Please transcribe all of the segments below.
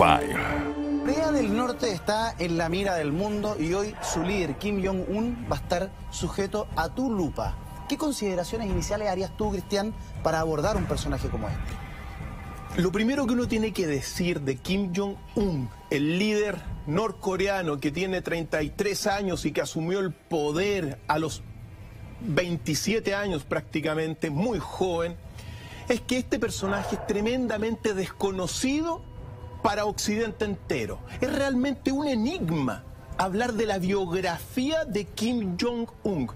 Fire. Corea del Norte está en la mira del mundo y hoy su líder, Kim Jong-un, va a estar sujeto a tu lupa. ¿Qué consideraciones iniciales harías tú, Cristian, para abordar un personaje como este? Lo primero que uno tiene que decir de Kim Jong-un, el líder norcoreano que tiene 33 años y que asumió el poder a los 27 años prácticamente, muy joven, es que este personaje es tremendamente desconocido para Occidente entero. Es realmente un enigma hablar de la biografía de Kim Jong-un.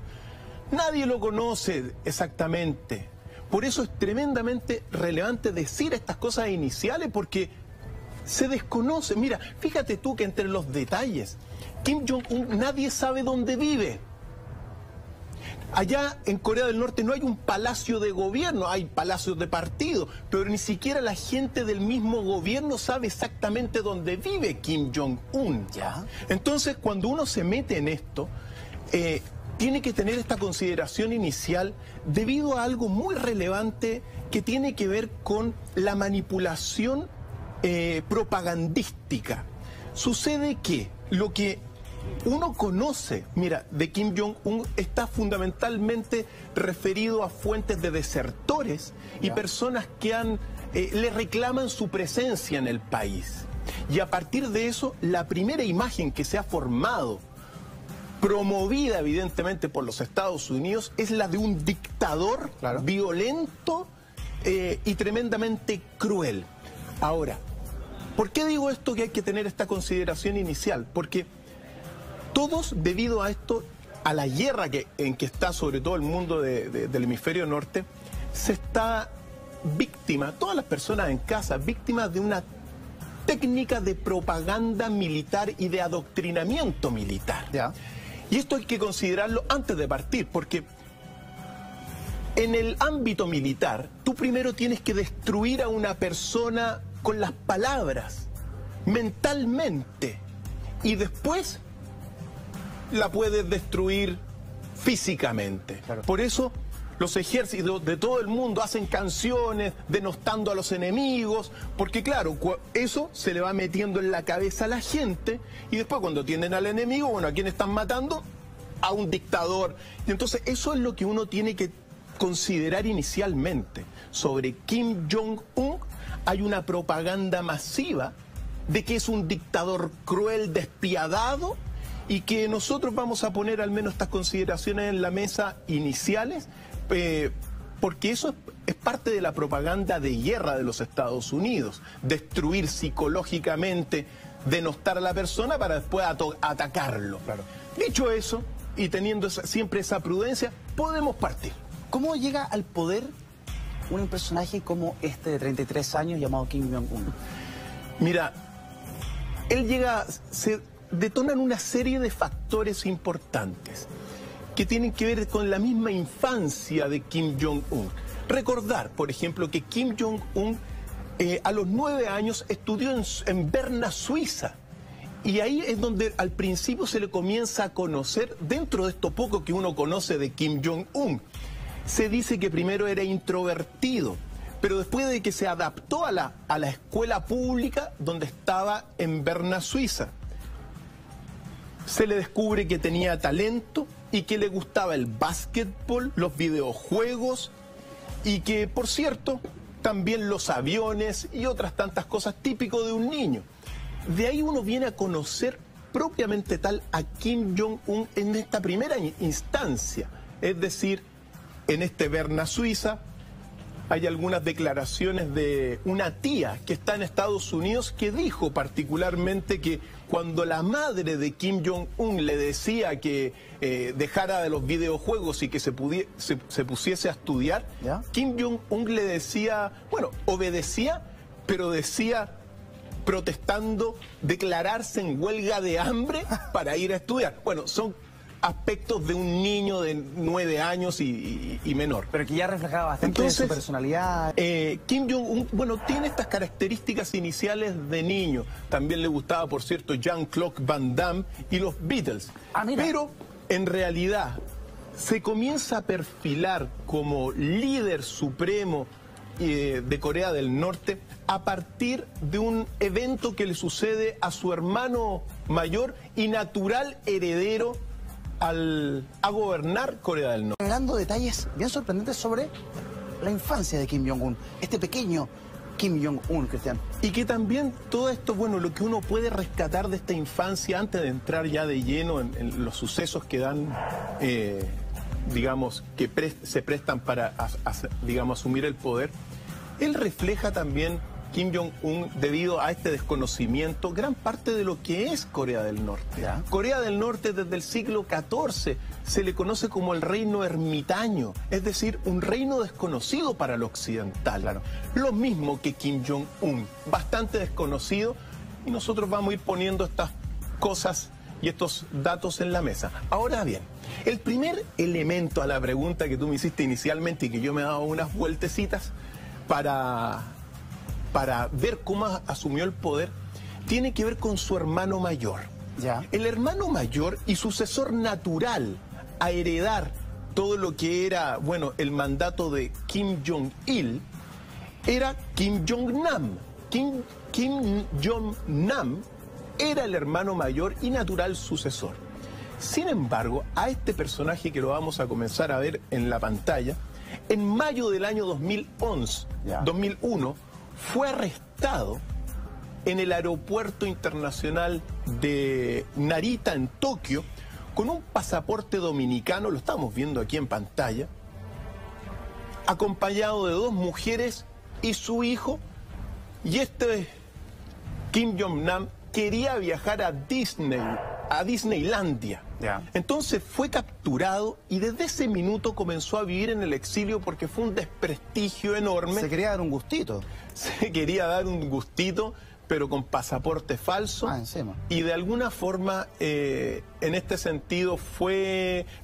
Nadie lo conoce exactamente. Por eso es tremendamente relevante decir estas cosas iniciales, porque se desconoce. Mira, fíjate tú que entre los detalles, Kim Jong-un nadie sabe dónde vive. Allá en Corea del Norte no hay un palacio de gobierno, hay palacios de partido, pero ni siquiera la gente del mismo gobierno sabe exactamente dónde vive Kim Jong-un. ¿Ya? Entonces, cuando uno se mete en esto, tiene que tener esta consideración inicial debido a algo muy relevante que tiene que ver con la manipulación propagandística. Sucede que lo que uno conoce, mira, de Kim Jong-un está fundamentalmente referido a fuentes de desertores y personas que le reclaman su presencia en el país. Y a partir de eso, la primera imagen que se ha formado, promovida evidentemente por los Estados Unidos, es la de un dictador violento y tremendamente cruel. Ahora, ¿por qué digo esto, que hay que tener esta consideración inicial? Porque todos, debido a esto, a la guerra en que está sobre todo el mundo del hemisferio norte, se está víctima, todas las personas en casa, víctimas de una técnica de propaganda militar y de adoctrinamiento militar. ¿Ya? Y esto hay que considerarlo antes de partir, porque en el ámbito militar, tú primero tienes que destruir a una persona con las palabras, mentalmente, y después la puedes destruir físicamente. Claro. Por eso los ejércitos de todo el mundo hacen canciones denostando a los enemigos, porque claro, eso se le va metiendo en la cabeza a la gente, y después cuando tienen al enemigo, bueno, ¿a quién están matando? A un dictador. Y entonces eso es lo que uno tiene que considerar inicialmente. Sobre Kim Jong-un hay una propaganda masiva de que es un dictador cruel, despiadado, y que nosotros vamos a poner al menos estas consideraciones en la mesa iniciales, porque eso es parte de la propaganda de guerra de los Estados Unidos, destruir psicológicamente, denostar a la persona para después atacarlo. Claro. Dicho eso, y teniendo siempre esa prudencia, podemos partir. ¿Cómo llega al poder un personaje como este de 33 años llamado Kim Jong-un? Mira, él llega, se detonan una serie de factores importantes que tienen que ver con la misma infancia de Kim Jong-un. Recordar, por ejemplo, que Kim Jong-un a los 9 años estudió en Berna, Suiza. Y ahí es donde al principio se le comienza a conocer, dentro de esto poco que uno conoce de Kim Jong-un. Se dice que primero era introvertido, pero después de que se adaptó a la escuela pública donde estaba en Berna, Suiza, se le descubre que tenía talento y que le gustaba el básquetbol, los videojuegos y que, por cierto, también los aviones y otras tantas cosas típicas de un niño. De ahí uno viene a conocer propiamente tal a Kim Jong-un en esta primera instancia, es decir, en este Berna, Suiza. Hay algunas declaraciones de una tía que está en Estados Unidos que dijo particularmente que cuando la madre de Kim Jong-un le decía que dejara de los videojuegos y que se pusiese a estudiar, ¿ya? Kim Jong-un le decía, bueno, obedecía, pero decía, protestando, declararse en huelga de hambre para ir a estudiar. Bueno, son aspectos de un niño de 9 años y menor. Pero que ya reflejaba bastante de su personalidad. Kim Jong-un, bueno, tiene estas características iniciales de niño. También le gustaba, por cierto, Jean-Claude Van Damme y los Beatles. Pero, en realidad, se comienza a perfilar como líder supremo de Corea del Norte a partir de un evento que le sucede a su hermano mayor y natural heredero a gobernar Corea del Norte. Revelando detalles bien sorprendentes sobre la infancia de Kim Jong-un, este pequeño Kim Jong-un, Cristian. Y que también todo esto, bueno, lo que uno puede rescatar de esta infancia antes de entrar ya de lleno en los sucesos que dan, digamos, que se prestan para, digamos, asumir el poder, él refleja también, Kim Jong-un, debido a este desconocimiento, gran parte de lo que es Corea del Norte. ¿Ya? Corea del Norte desde el siglo XIV se le conoce como el reino ermitaño, es decir, un reino desconocido para el occidental. Claro. Lo mismo que Kim Jong-un, bastante desconocido, y nosotros vamos a ir poniendo estas cosas y estos datos en la mesa. Ahora bien, el primer elemento a la pregunta que tú me hiciste inicialmente y que yo me he dado unas vueltecitas para ver cómo asumió el poder, tiene que ver con su hermano mayor. Ya. El hermano mayor y sucesor natural a heredar todo lo que era, bueno, el mandato de Kim Jong-il, era Kim Jong-nam. Kim Jong-nam era el hermano mayor y natural sucesor. Sin embargo, a este personaje que lo vamos a comenzar a ver en la pantalla, en mayo del año 2001, fue arrestado en el aeropuerto internacional de Narita, en Tokio, con un pasaporte dominicano, lo estamos viendo aquí en pantalla, acompañado de 2 mujeres y su hijo, y este Kim Jong-nam quería viajar a Disneylandia. Ya. Entonces fue capturado y desde ese minuto comenzó a vivir en el exilio porque fue un desprestigio enorme. Se quería dar un gustito. Se quería dar un gustito, pero con pasaporte falso. Encima. Y de alguna forma, en este sentido,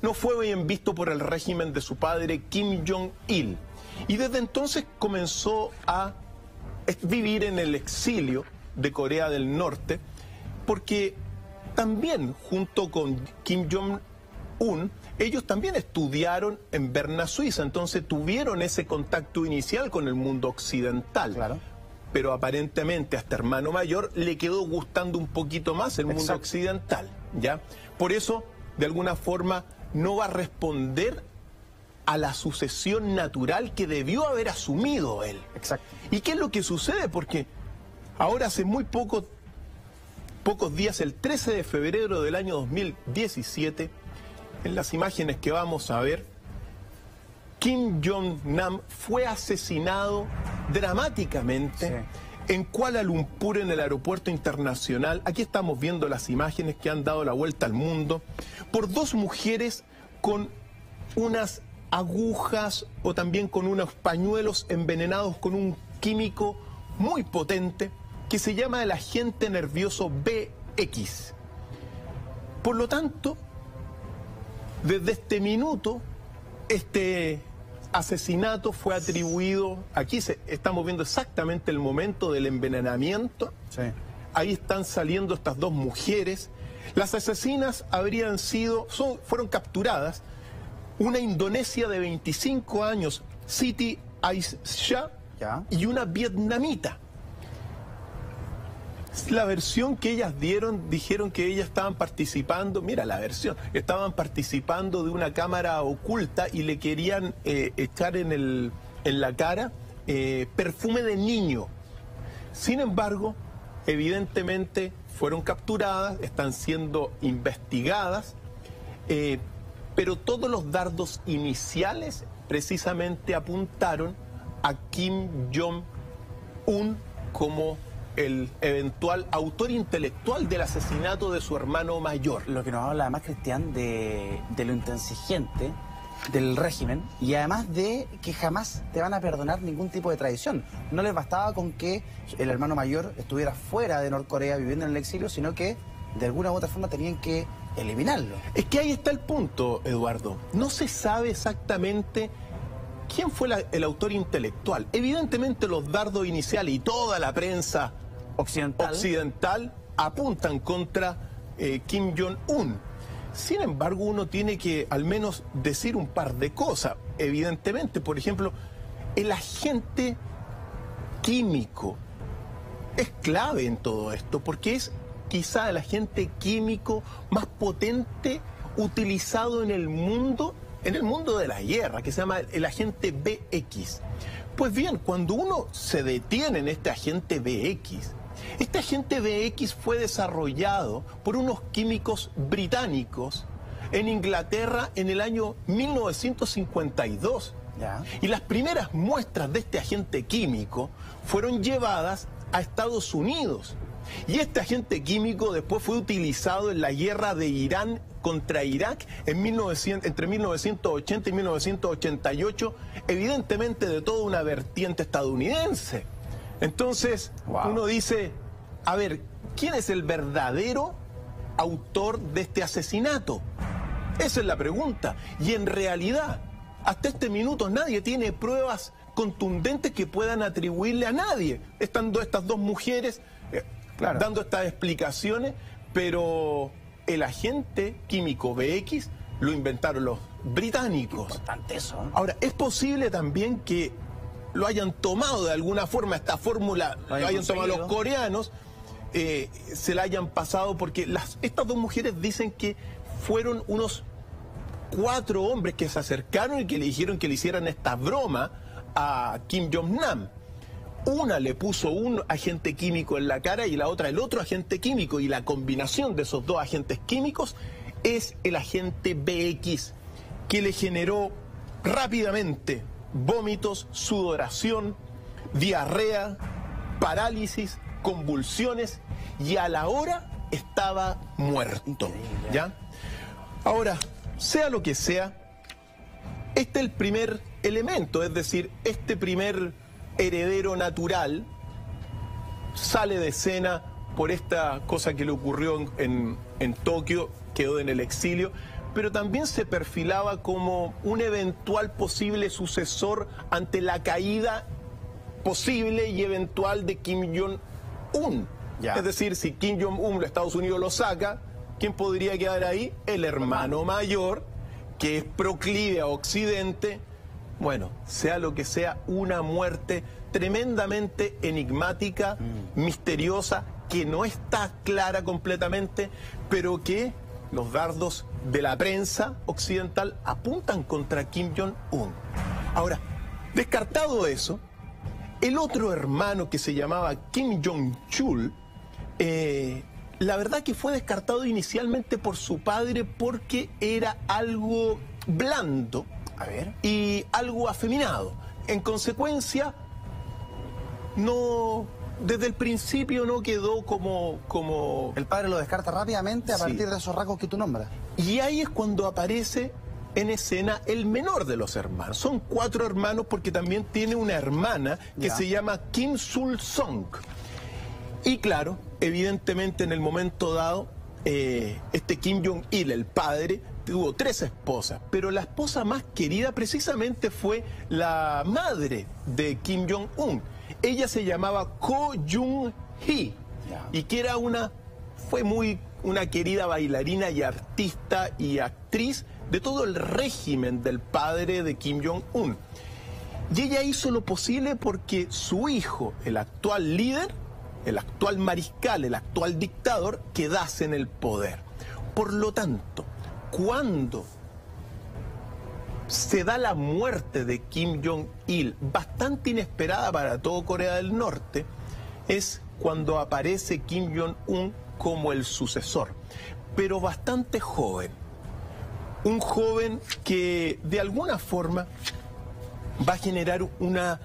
no fue bien visto por el régimen de su padre, Kim Jong-il. Y desde entonces comenzó a vivir en el exilio de Corea del Norte, porque también, junto con Kim Jong-un, ellos también estudiaron en Berna, Suiza, entonces tuvieron ese contacto inicial con el mundo occidental. Claro. Pero aparentemente a este hermano mayor le quedó gustando un poquito más el mundo occidental, ¿ya? Por eso, de alguna forma, no va a responder a la sucesión natural que debió haber asumido él. Exacto. ¿Y qué es lo que sucede? Porque ahora hace muy pocos días, el 13 de febrero del año 2017, en las imágenes que vamos a ver, Kim Jong-nam fue asesinado dramáticamente en Kuala Lumpur, en el aeropuerto internacional. Aquí estamos viendo las imágenes que han dado la vuelta al mundo, por 2 mujeres con unas agujas o también con unos pañuelos envenenados con un químico muy potente que se llama el agente nervioso BX. Por lo tanto, desde este minuto, este asesinato fue atribuido, aquí estamos viendo exactamente el momento del envenenamiento. Sí. Ahí están saliendo estas 2 mujeres. Las asesinas fueron capturadas. Una indonesia de 25 años, Siti Aisyah, y una vietnamita. La versión que ellas dijeron que ellas estaban participando, mira la versión, estaban participando de una cámara oculta y le querían echar en la cara perfume de niño. Sin embargo, evidentemente fueron capturadas, están siendo investigadas, pero todos los dardos iniciales precisamente apuntaron a Kim Jong-un como el eventual autor intelectual del asesinato de su hermano mayor. Lo que nos habla además, Cristian, de lo intransigente del régimen y además de que jamás te van a perdonar ningún tipo de traición. No les bastaba con que el hermano mayor estuviera fuera de Norcorea viviendo en el exilio, sino que de alguna u otra forma tenían que eliminarlo. Es que ahí está el punto, Eduardo. No se sabe exactamente quién fue el autor intelectual. Evidentemente los dardos iniciales y toda la prensa occidental apuntan contra Kim Jong-un. Sin embargo, uno tiene que al menos decir un par de cosas. Evidentemente, por ejemplo, el agente químico es clave en todo esto, porque es quizá el agente químico más potente utilizado en el mundo de la guerra, que se llama el agente BX. Pues bien, cuando uno se detiene en este agente BX fue desarrollado por unos químicos británicos en Inglaterra en el año 1952. Ya. Y las primeras muestras de este agente químico fueron llevadas a Estados Unidos. Y este agente químico después fue utilizado en la guerra de Irán contra Irak entre 1980 y 1988, evidentemente de toda una vertiente estadounidense. Entonces, uno dice, a ver, ¿quién es el verdadero autor de este asesinato? Esa es la pregunta. Y en realidad, hasta este minuto nadie tiene pruebas contundentes que puedan atribuirle a nadie. Estando estas dos mujeres dando estas explicaciones, pero el agente químico BX lo inventaron los británicos. Importante eso, ¿eh? Ahora, es posible también que lo hayan tomado de alguna forma, esta fórmula, lo hayan tomado los coreanos, se la hayan pasado, porque estas dos mujeres dicen que fueron unos 4 hombres que se acercaron y que le dijeron que le hicieran esta broma a Kim Jong-nam. Una le puso un agente químico en la cara y la otra el otro agente químico, y la combinación de esos dos agentes químicos es el agente BX, que le generó rápidamente vómitos, sudoración, diarrea, parálisis, convulsiones, y a la hora estaba muerto. ¿Ya? Ahora, sea lo que sea, este es el primer elemento, es decir, este primer heredero natural sale de escena por esta cosa que le ocurrió en Tokio, quedó en el exilio, pero también se perfilaba como un eventual posible sucesor ante la caída posible y eventual de Kim Jong-un. Es decir, si Kim Jong-un, los Estados Unidos lo saca, ¿quién podría quedar ahí? El hermano mayor, que es proclive a Occidente. Bueno, sea lo que sea, una muerte tremendamente enigmática, misteriosa, que no está clara completamente, pero que los dardos de la prensa occidental apuntan contra Kim Jong-un. Ahora, descartado eso, el otro hermano, que se llamaba Kim Jong-chul, la verdad que fue descartado inicialmente por su padre porque era algo blando y algo afeminado. En consecuencia, desde el principio no quedó como... El padre lo descarta rápidamente a partir de esos rasgos que tú nombras. Y ahí es cuando aparece en escena el menor de los hermanos. Son 4 hermanos porque también tiene una hermana que se llama Kim Sul-song. Y claro, evidentemente en el momento dado, este Kim Jong-il, el padre, tuvo 3 esposas, pero la esposa más querida precisamente fue la madre de Kim Jong-un. Ella se llamaba Ko Jung-hee, y que era fue una querida bailarina y artista y actriz de todo el régimen del padre de Kim Jong-un. Y ella hizo lo posible porque su hijo, el actual líder, el actual mariscal, el actual dictador, quedase en el poder. Por lo tanto, cuando se da la muerte de Kim Jong-il, bastante inesperada para todo Corea del Norte, es cuando aparece Kim Jong-un como el sucesor, pero bastante joven. Un joven que de alguna forma va a generar una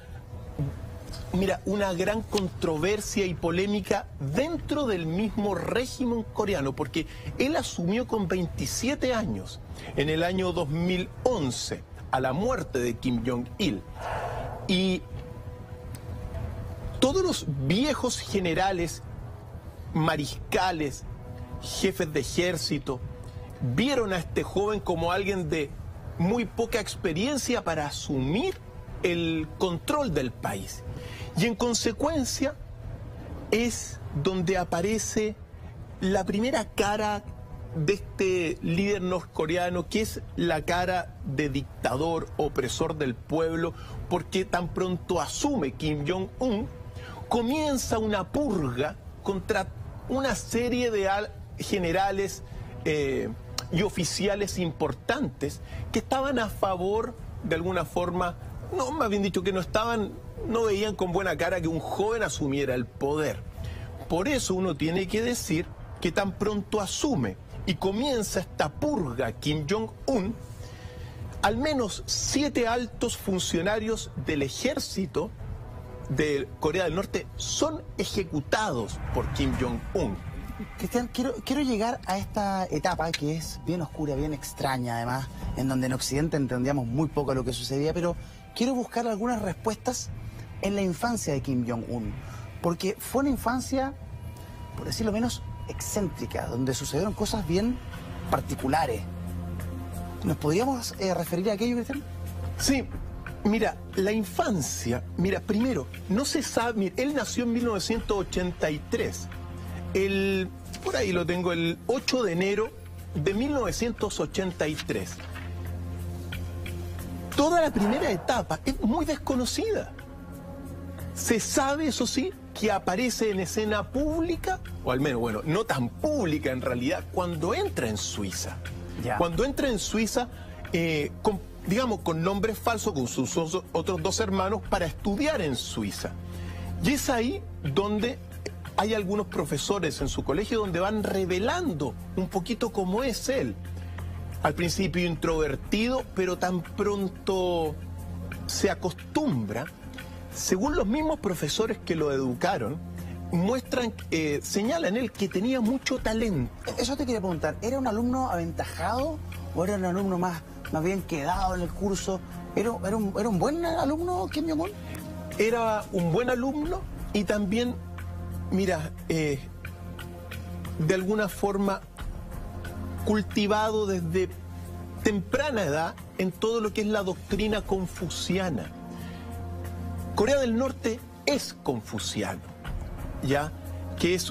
gran controversia y polémica dentro del mismo régimen coreano, porque él asumió con 27 años en el año 2011, a la muerte de Kim Jong-il. Y todos los viejos generales, mariscales, jefes de ejército, vieron a este joven como alguien de muy poca experiencia para asumir el control del país. Y en consecuencia es donde aparece la primera cara de este líder norcoreano que es la cara de dictador, opresor del pueblo, porque tan pronto asume Kim Jong-un, comienza una purga contra una serie de generales y oficiales importantes que estaban a favor, de alguna forma, no, más bien dicho, que no veían con buena cara que un joven asumiera el poder. Por eso uno tiene que decir que tan pronto asume y comienza esta purga Kim Jong-un, al menos 7 altos funcionarios del ejército de Corea del Norte son ejecutados por Kim Jong-un. Cristian, quiero llegar a esta etapa que es bien oscura, bien extraña además, en donde en Occidente entendíamos muy poco lo que sucedía, pero quiero buscar algunas respuestas en la infancia de Kim Jong-un, porque fue una infancia, por decirlo menos, excéntrica, donde sucedieron cosas bien particulares. ¿Nos podríamos referir a aquello, Cristian? Sí, mira, la infancia, mira, primero, no se sabe, mira, él nació en 1983, por ahí lo tengo, el 8 de enero de 1983. Toda la primera etapa es muy desconocida. Se sabe, eso sí, que aparece en escena pública, o al menos, bueno, no tan pública en realidad, cuando entra en Suiza. Ya. Cuando entra en Suiza, digamos, con nombres falsos, con sus otros 2 hermanos, para estudiar en Suiza. Y es ahí donde hay algunos profesores en su colegio donde van revelando un poquito cómo es él. Al principio introvertido, pero tan pronto se acostumbra. Según los mismos profesores que lo educaron, señalan él que tenía mucho talento. Eso te quería preguntar, ¿era un alumno aventajado o era un alumno más bien quedado en el curso? ¿Era un buen alumno, Kim Jong-un? Era un buen alumno y también, mira, de alguna forma cultivado desde temprana edad en todo lo que es la doctrina confuciana. Corea del Norte es confuciano, ya que es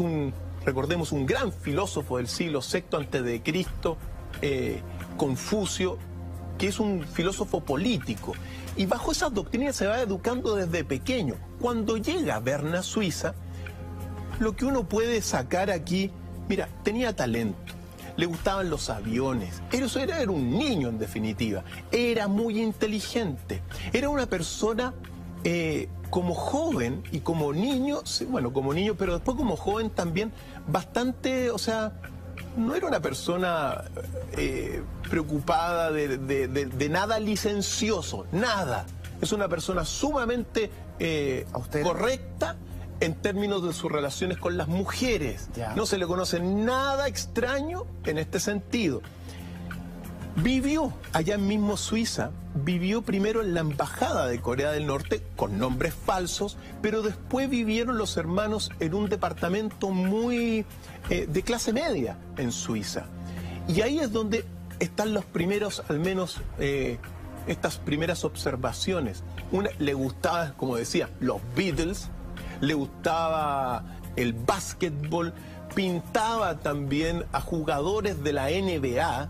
recordemos, un gran filósofo del siglo VI a.C., Confucio, que es un filósofo político. Y bajo esas doctrinas se va educando desde pequeño. Cuando llega a Berna, Suiza, lo que uno puede sacar aquí, mira, tenía talento, le gustaban los aviones, era un niño en definitiva, era muy inteligente, era una persona como joven y como niño, bueno, como niño, pero después como joven también, bastante, o sea, no era una persona preocupada de nada licencioso, nada. Es una persona sumamente correcta en términos de sus relaciones con las mujeres. Ya. No se le conoce nada extraño en este sentido. Vivió allá en mismo Suiza, vivió primero en la embajada de Corea del Norte con nombres falsos, pero después vivieron los hermanos en un departamento muy de clase media en Suiza. Y ahí es donde están los primeros, al menos estas primeras observaciones. Le gustaba, como decía, los Beatles, le gustaba el básquetbol, pintaba también a jugadores de la NBA,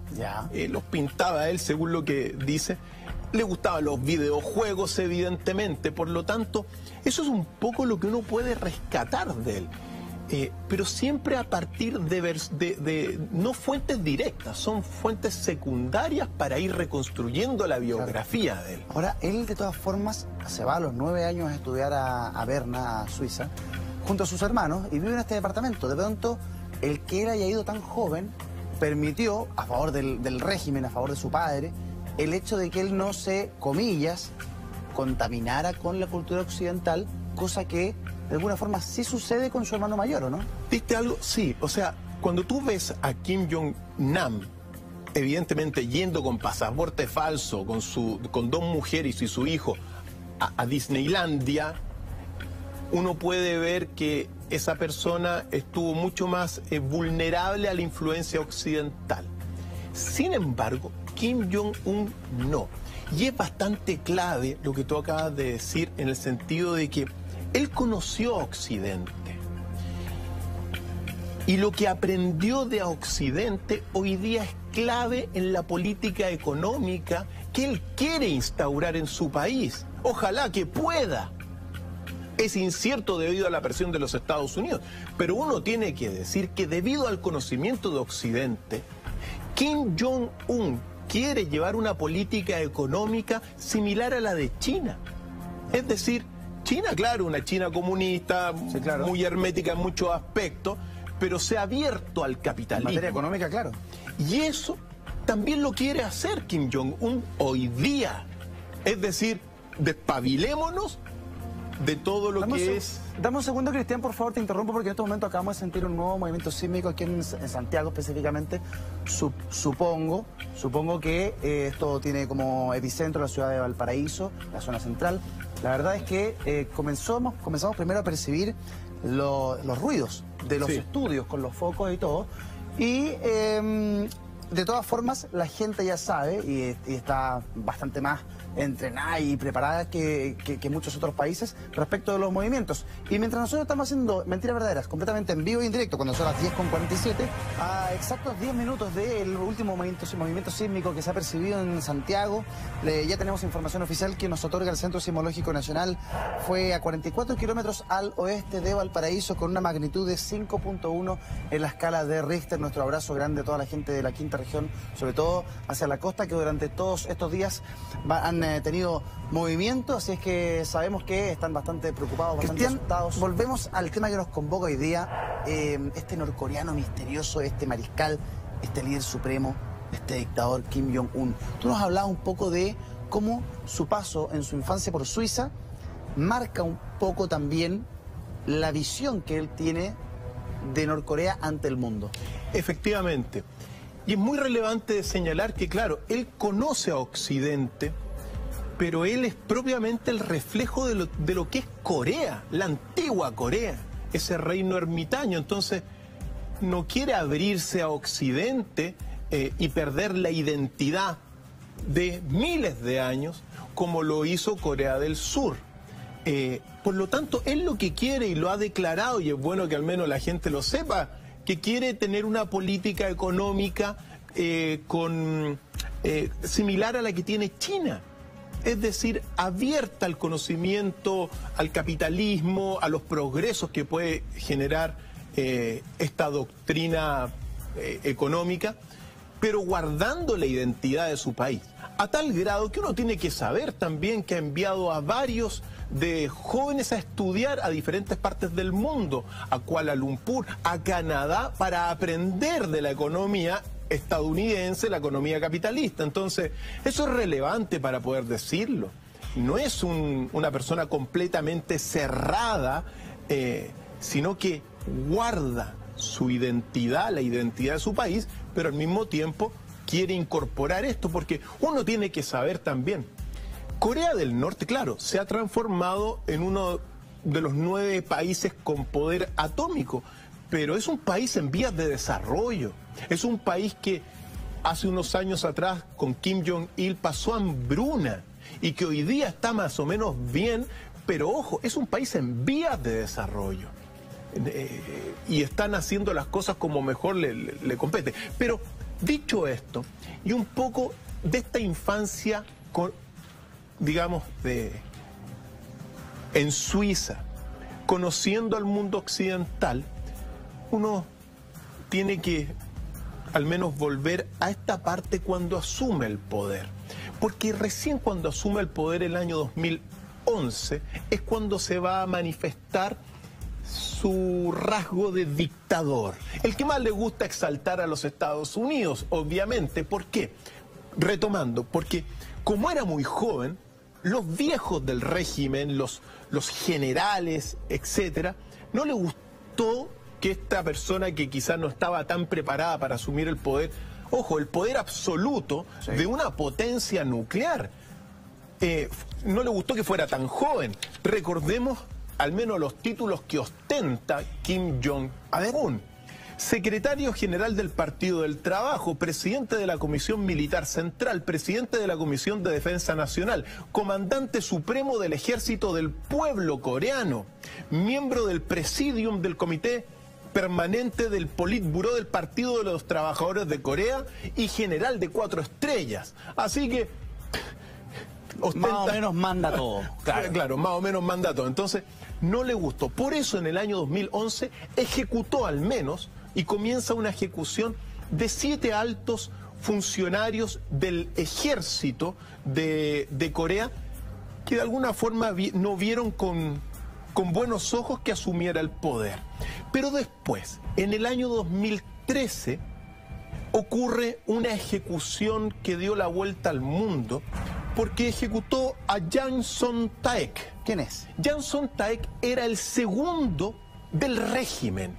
los pintaba él según lo que dice, le gustaban los videojuegos evidentemente, por lo tanto, eso es un poco lo que uno puede rescatar de él, pero siempre a partir de no fuentes directas, son fuentes secundarias para ir reconstruyendo la biografía de él. Ahora, él de todas formas se va a los 9 años a estudiar a Berna, a Suiza, junto a sus hermanos, y vive en este departamento. De pronto, el que él haya ido tan joven permitió, a favor del régimen, a favor de su padre, el hecho de que él no se, comillas, contaminara con la cultura occidental, cosa que de alguna forma sí sucede con su hermano mayor, ¿o no? ¿Viste algo? Sí, o sea, cuando tú ves a Kim Jong-nam, evidentemente yendo con pasaporte falso, con 2 mujeres y su hijo, a Disneylandia, uno puede ver que esa persona estuvo mucho más vulnerable a la influencia occidental. Sin embargo, Kim Jong-un no. Y es bastante clave lo que tú acabas de decir en el sentido de que él conoció a Occidente. Y lo que aprendió de Occidente hoy día es clave en la política económica que él quiere instaurar en su país. Ojalá que pueda. Es incierto debido a la presión de los Estados Unidos, pero uno tiene que decir que debido al conocimiento de Occidente, Kim Jong-un quiere llevar una política económica similar a la de China. Es decir, China, claro, una China comunista, sí, claro, muy hermética en muchos aspectos, pero se ha abierto al capitalismo. En materia económica, claro. Y eso también lo quiere hacer Kim Jong-un hoy día. Es decir, despabilémonos de todo lo que es... Dame un segundo, Cristian, por favor, te interrumpo porque en este momento acabamos de sentir un nuevo movimiento sísmico aquí en Santiago específicamente. Supongo que esto tiene como epicentro la ciudad de Valparaíso, la zona central. La verdad es que comenzamos primero a percibir los ruidos de los estudios con los focos y todo. Y de todas formas la gente ya sabe y está bastante más entrenada y preparada que muchos otros países respecto de los movimientos. Y mientras nosotros estamos haciendo Mentiras Verdaderas completamente en vivo y en directo, cuando son las 10:47, a exactos 10 minutos del último movimiento sísmico que se ha percibido en Santiago, ya tenemos información oficial que nos otorga el Centro Sismológico Nacional. Fue a 44 kilómetros al oeste de Valparaíso con una magnitud de 5.1 en la escala de Richter. Nuestro abrazo grande a toda la gente de la quinta región, sobre todo hacia la costa, que durante todos estos días han tenido movimiento, así es que sabemos que están bastante preocupados, bastante asustados. Volvemos al tema que nos convoca hoy día, este norcoreano misterioso, este mariscal, este líder supremo, este dictador Kim Jong-un. Tú nos hablabas un poco de cómo su paso en su infancia por Suiza marca un poco también la visión que él tiene de Norcorea ante el mundo. Efectivamente. Y es muy relevante señalar que, claro, él conoce a Occidente, pero él es propiamente el reflejo de lo que es Corea, la antigua Corea, ese reino ermitaño. Entonces, no quiere abrirse a Occidente y perder la identidad de miles de años, como lo hizo Corea del Sur. Por lo tanto, él lo que quiere, y lo ha declarado, y es bueno que al menos la gente lo sepa, que quiere tener una política económica similar a la que tiene China. Es decir, abierta al conocimiento, al capitalismo, a los progresos que puede generar esta doctrina económica, pero guardando la identidad de su país. A tal grado que uno tiene que saber también que ha enviado a varios de jóvenes a estudiar a diferentes partes del mundo, a Kuala Lumpur, a Canadá, para aprender de la economía estadounidense, la economía capitalista. Entonces, eso es relevante para poder decirlo. No es una persona completamente cerrada, sino que guarda su identidad, la identidad de su país, pero al mismo tiempo quiere incorporar esto, porque uno tiene que saber también, Corea del Norte, claro, se ha transformado en uno de los 9 países con poder atómico, pero es un país en vías de desarrollo. Es un país que hace unos años atrás con Kim Jong-il pasó hambruna y que hoy día está más o menos bien, pero ojo, es un país en vías de desarrollo. Y están haciendo las cosas como mejor le compete. Pero dicho esto, y un poco de esta infancia, digamos, en Suiza, conociendo al mundo occidental, uno tiene que al menos volver a esta parte cuando asume el poder. Porque recién cuando asume el poder el año 2011 es cuando se va a manifestar su rasgo de dictador. El que más le gusta exaltar a los Estados Unidos, obviamente. ¿Por qué? Retomando, porque como era muy joven, los viejos del régimen, los generales, etcétera, no le gustó que esta persona que quizás no estaba tan preparada para asumir el poder, ojo, el poder absoluto de una potencia nuclear, no le gustó que fuera tan joven. Recordemos al menos los títulos que ostenta Kim Jong-un. Secretario General del Partido del Trabajo, presidente de la Comisión Militar Central, presidente de la Comisión de Defensa Nacional, comandante supremo del Ejército del Pueblo Coreano, miembro del Presidium del Comité permanente del Politburó del Partido de los Trabajadores de Corea y general de 4 estrellas. Así que más o menos manda todo. Claro, más o menos manda todo. Entonces, no le gustó. Por eso en el año 2011 ejecutó al menos y comienza una ejecución de 7 altos funcionarios del ejército de Corea que de alguna forma no vieron con buenos ojos que asumiera el poder. Pero después, en el año 2013, ocurre una ejecución que dio la vuelta al mundo porque ejecutó a Jang Son-taek. ¿Quién es? Jang Son-taek era el segundo del régimen,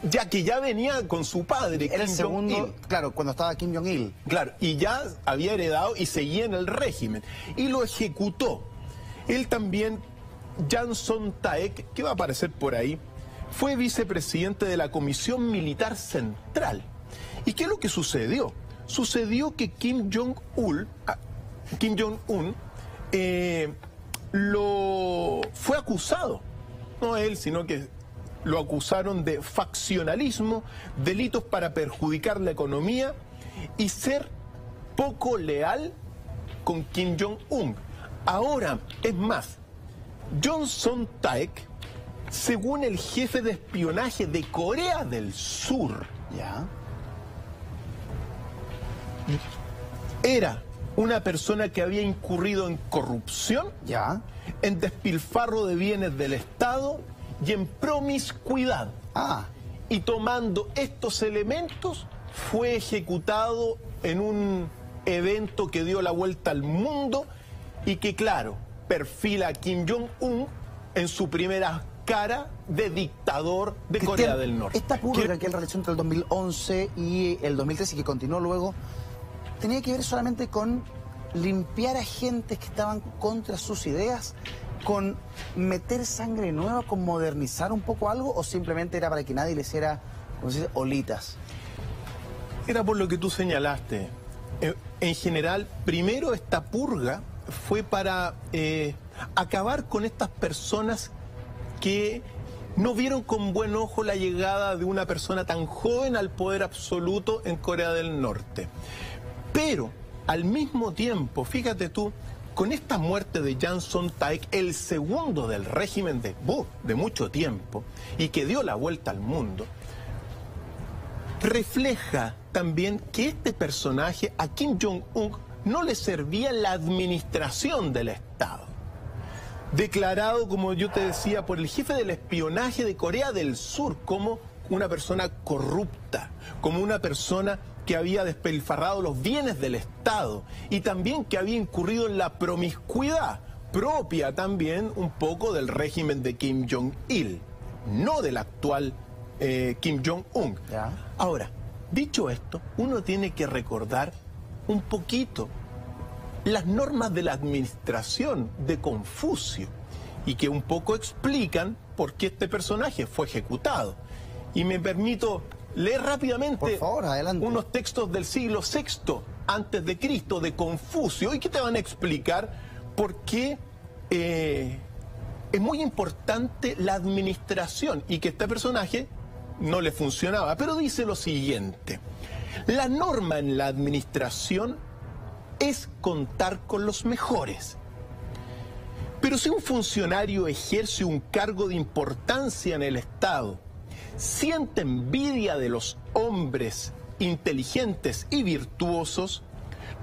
ya que ya venía con su padre, Era el segundo, claro, cuando estaba Kim Jong-il. Claro, y ya había heredado y seguía en el régimen. Y lo ejecutó. Él también, Jang Son-taek, que va a aparecer por ahí, fue vicepresidente de la Comisión Militar Central. ¿Y qué es lo que sucedió? Sucedió que Kim Jong-un fue acusado, no él, sino que lo acusaron de faccionalismo, delitos para perjudicar la economía y ser poco leal con Kim Jong-un. Ahora, es más, Jang Son-taek, según el jefe de espionaje de Corea del Sur, Ya. era una persona que había incurrido en corrupción, Ya. en despilfarro de bienes del Estado y en promiscuidad. Ah. Y tomando estos elementos, fue ejecutado en un evento que dio la vuelta al mundo y que, claro, perfila a Kim Jong-un en su primera cara de dictador de Corea del Norte. Esta purga que él realizó entre el 2011 y el 2013 y que continuó luego, ¿tenía que ver solamente con limpiar a gentes que estaban contra sus ideas, con meter sangre nueva, con modernizar un poco algo, o simplemente era para que nadie le hiciera, como se dice, olitas? Era por lo que tú señalaste. En general, primero esta purga fue para acabar con estas personas que no vieron con buen ojo la llegada de una persona tan joven al poder absoluto en Corea del Norte. Pero, al mismo tiempo, fíjate tú, con esta muerte de Jang Son-taek, el segundo del régimen de mucho tiempo, y que dio la vuelta al mundo, refleja también que este personaje a Kim Jong-un no le servía en la administración del Estado. Declarado, como yo te decía, por el jefe del espionaje de Corea del Sur como una persona corrupta, como una persona que había despilfarrado los bienes del Estado y también que había incurrido en la promiscuidad, propia también un poco del régimen de Kim Jong-il, no del actual Kim Jong-un. Ahora, dicho esto, uno tiene que recordar un poquito las normas de la administración de Confucio y que un poco explican por qué este personaje fue ejecutado. Y me permito leer rápidamente, por favor, adelante, unos textos del siglo VI antes de Cristo de Confucio y que te van a explicar por qué es muy importante la administración y que este personaje no le funcionaba. Pero dice lo siguiente: la norma en la administración es contar con los mejores. Pero si un funcionario ejerce un cargo de importancia en el Estado, siente envidia de los hombres inteligentes y virtuosos,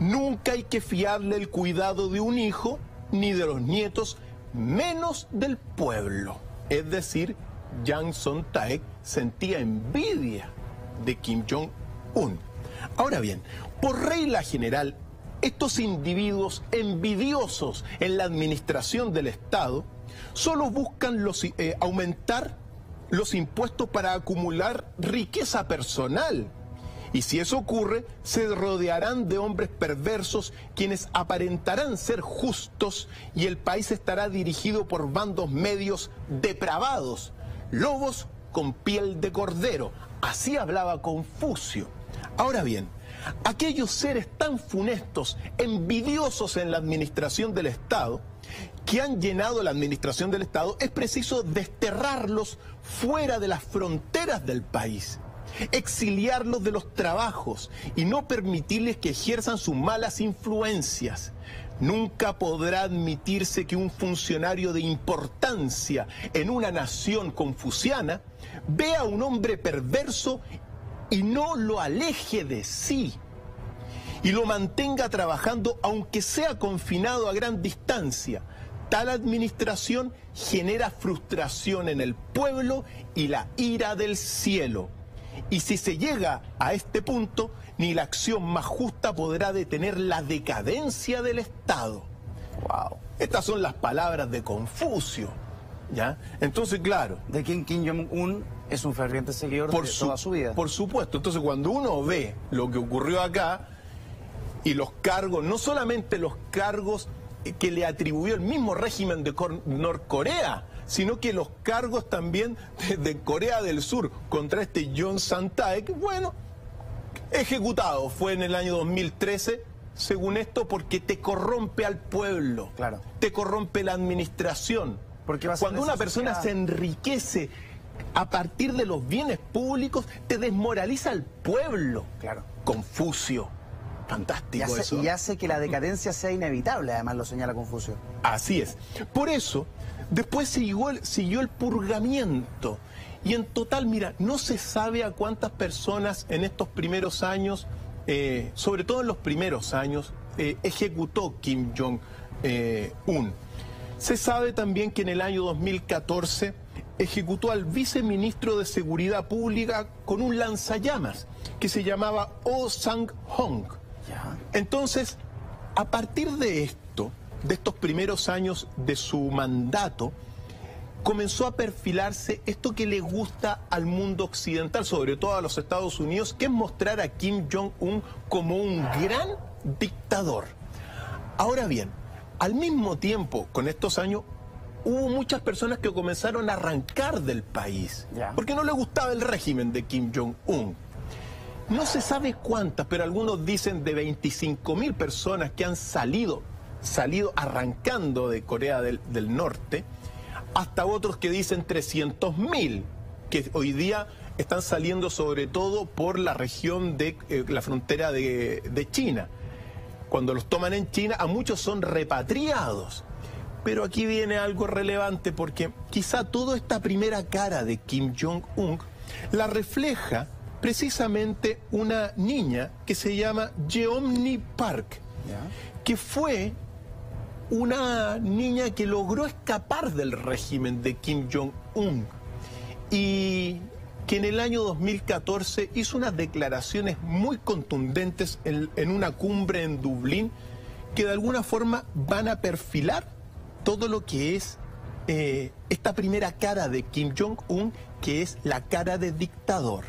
nunca hay que fiarle el cuidado de un hijo ni de los nietos, menos del pueblo. Es decir, Jang Son-taek sentía envidia de Kim Jong-un. Ahora bien, por regla general, estos individuos envidiosos en la administración del Estado solo buscan aumentar los impuestos para acumular riqueza personal. Y si eso ocurre, se rodearán de hombres perversos quienes aparentarán ser justos y el país estará dirigido por bandos medios depravados, lobos con piel de cordero. Así hablaba Confucio. Ahora bien, aquellos seres tan funestos, envidiosos en la administración del Estado, que han llenado la administración del Estado, es preciso desterrarlos fuera de las fronteras del país, exiliarlos de los trabajos y no permitirles que ejerzan sus malas influencias. Nunca podrá admitirse que un funcionario de importancia en una nación confuciana vea a un hombre perverso y no lo aleje de sí y lo mantenga trabajando aunque sea confinado a gran distancia. Tal administración genera frustración en el pueblo y la ira del cielo. Y si se llega a este punto, ni la acción más justa podrá detener la decadencia del Estado. Wow. Estas son las palabras de Confucio, ¿ya? Entonces, claro, De quien Kim Jong-un es un ferviente seguidor de toda su vida. Por supuesto. Entonces, cuando uno ve lo que ocurrió acá y los cargos, no solamente los cargos que le atribuyó el mismo régimen de Norcorea, sino que los cargos también de Corea del Sur contra este Yoon Sang-taek, bueno, ejecutado fue en el año 2013, según esto, porque te corrompe al pueblo, Claro. te corrompe la administración. Porque va a ser Cuando una persona se enriquece a partir de los bienes públicos, te desmoraliza al pueblo. Claro. Confucio. Fantástico eso. Y hace que la decadencia sea inevitable, además lo señala Confucio. Así es. Por eso, después siguió el purgamiento. Y en total, mira, no se sabe a cuántas personas en estos primeros años, sobre todo en los primeros años, ejecutó Kim Jong-un. Se sabe también que en el año 2014 ejecutó al viceministro de Seguridad Pública con un lanzallamas que se llamaba Oh Sang-hong. Ya. Entonces, a partir de esto, de estos primeros años de su mandato, comenzó a perfilarse esto que le gusta al mundo occidental, sobre todo a los Estados Unidos, que es mostrar a Kim Jong-un como un gran dictador. Ahora bien, al mismo tiempo, con estos años, hubo muchas personas que comenzaron a arrancar del país, Ya. porque no le gustaba el régimen de Kim Jong-un. No se sabe cuántas, pero algunos dicen de 25.000 personas que han salido arrancando de Corea del Norte, hasta otros que dicen 300.000, que hoy día están saliendo sobre todo por la región de la frontera de China. Cuando los toman en China, a muchos son repatriados. Pero aquí viene algo relevante, porque quizá toda esta primera cara de Kim Jong-un la refleja precisamente una niña que se llama Yeonmi Park, Ya. que fue una niña que logró escapar del régimen de Kim Jong-un y que en el año 2014 hizo unas declaraciones muy contundentes en una cumbre en Dublín que de alguna forma van a perfilar todo lo que es esta primera cara de Kim Jong-un, que es la cara de dictador.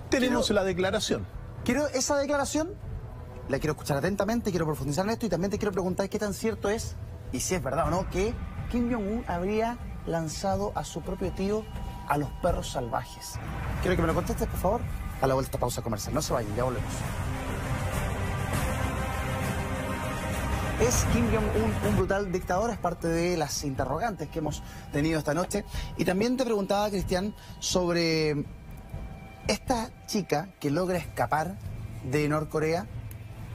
Tenemos la declaración. Quiero esa declaración, la quiero escuchar atentamente, quiero profundizar en esto y también te quiero preguntar qué tan cierto es, y si es verdad o no, que Kim Jong-un habría lanzado a su propio tío a los perros salvajes. Quiero que me lo contestes, por favor, a la vuelta de esta pausa comercial. No se vayan, ya volvemos. ¿Es Kim Jong-un un brutal dictador? Es parte de las interrogantes que hemos tenido esta noche. Y también te preguntaba, Cristian, sobre esta chica que logra escapar de Norcorea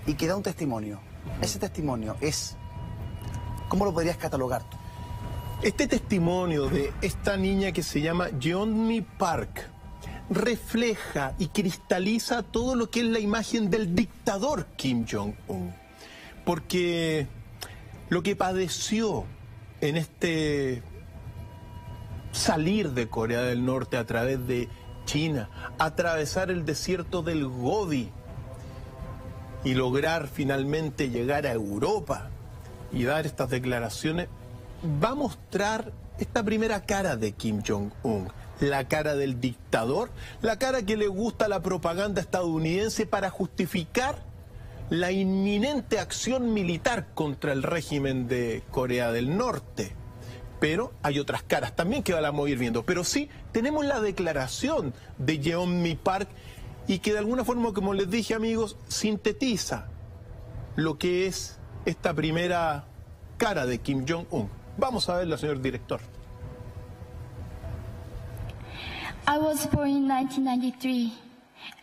y que da un testimonio. Ese testimonio es... ¿Cómo lo podrías catalogar tú? Este testimonio de esta niña que se llama Yeonmi Park refleja y cristaliza todo lo que es la imagen del dictador Kim Jong-un. Porque lo que padeció en este salir de Corea del Norte a través de China, atravesar el desierto del Gobi y lograr finalmente llegar a Europa y dar estas declaraciones, va a mostrar esta primera cara de Kim Jong-un, la cara del dictador, la cara que le gusta la propaganda estadounidense para justificar la inminente acción militar contra el régimen de Corea del Norte. Pero hay otras caras también que vamos a ir viendo. Pero sí, tenemos la declaración de Yeonmi Park y que de alguna forma, como les dije, amigos, sintetiza lo que es esta primera cara de Kim Jong-un. Vamos a verla, señor director. I was born in 1993,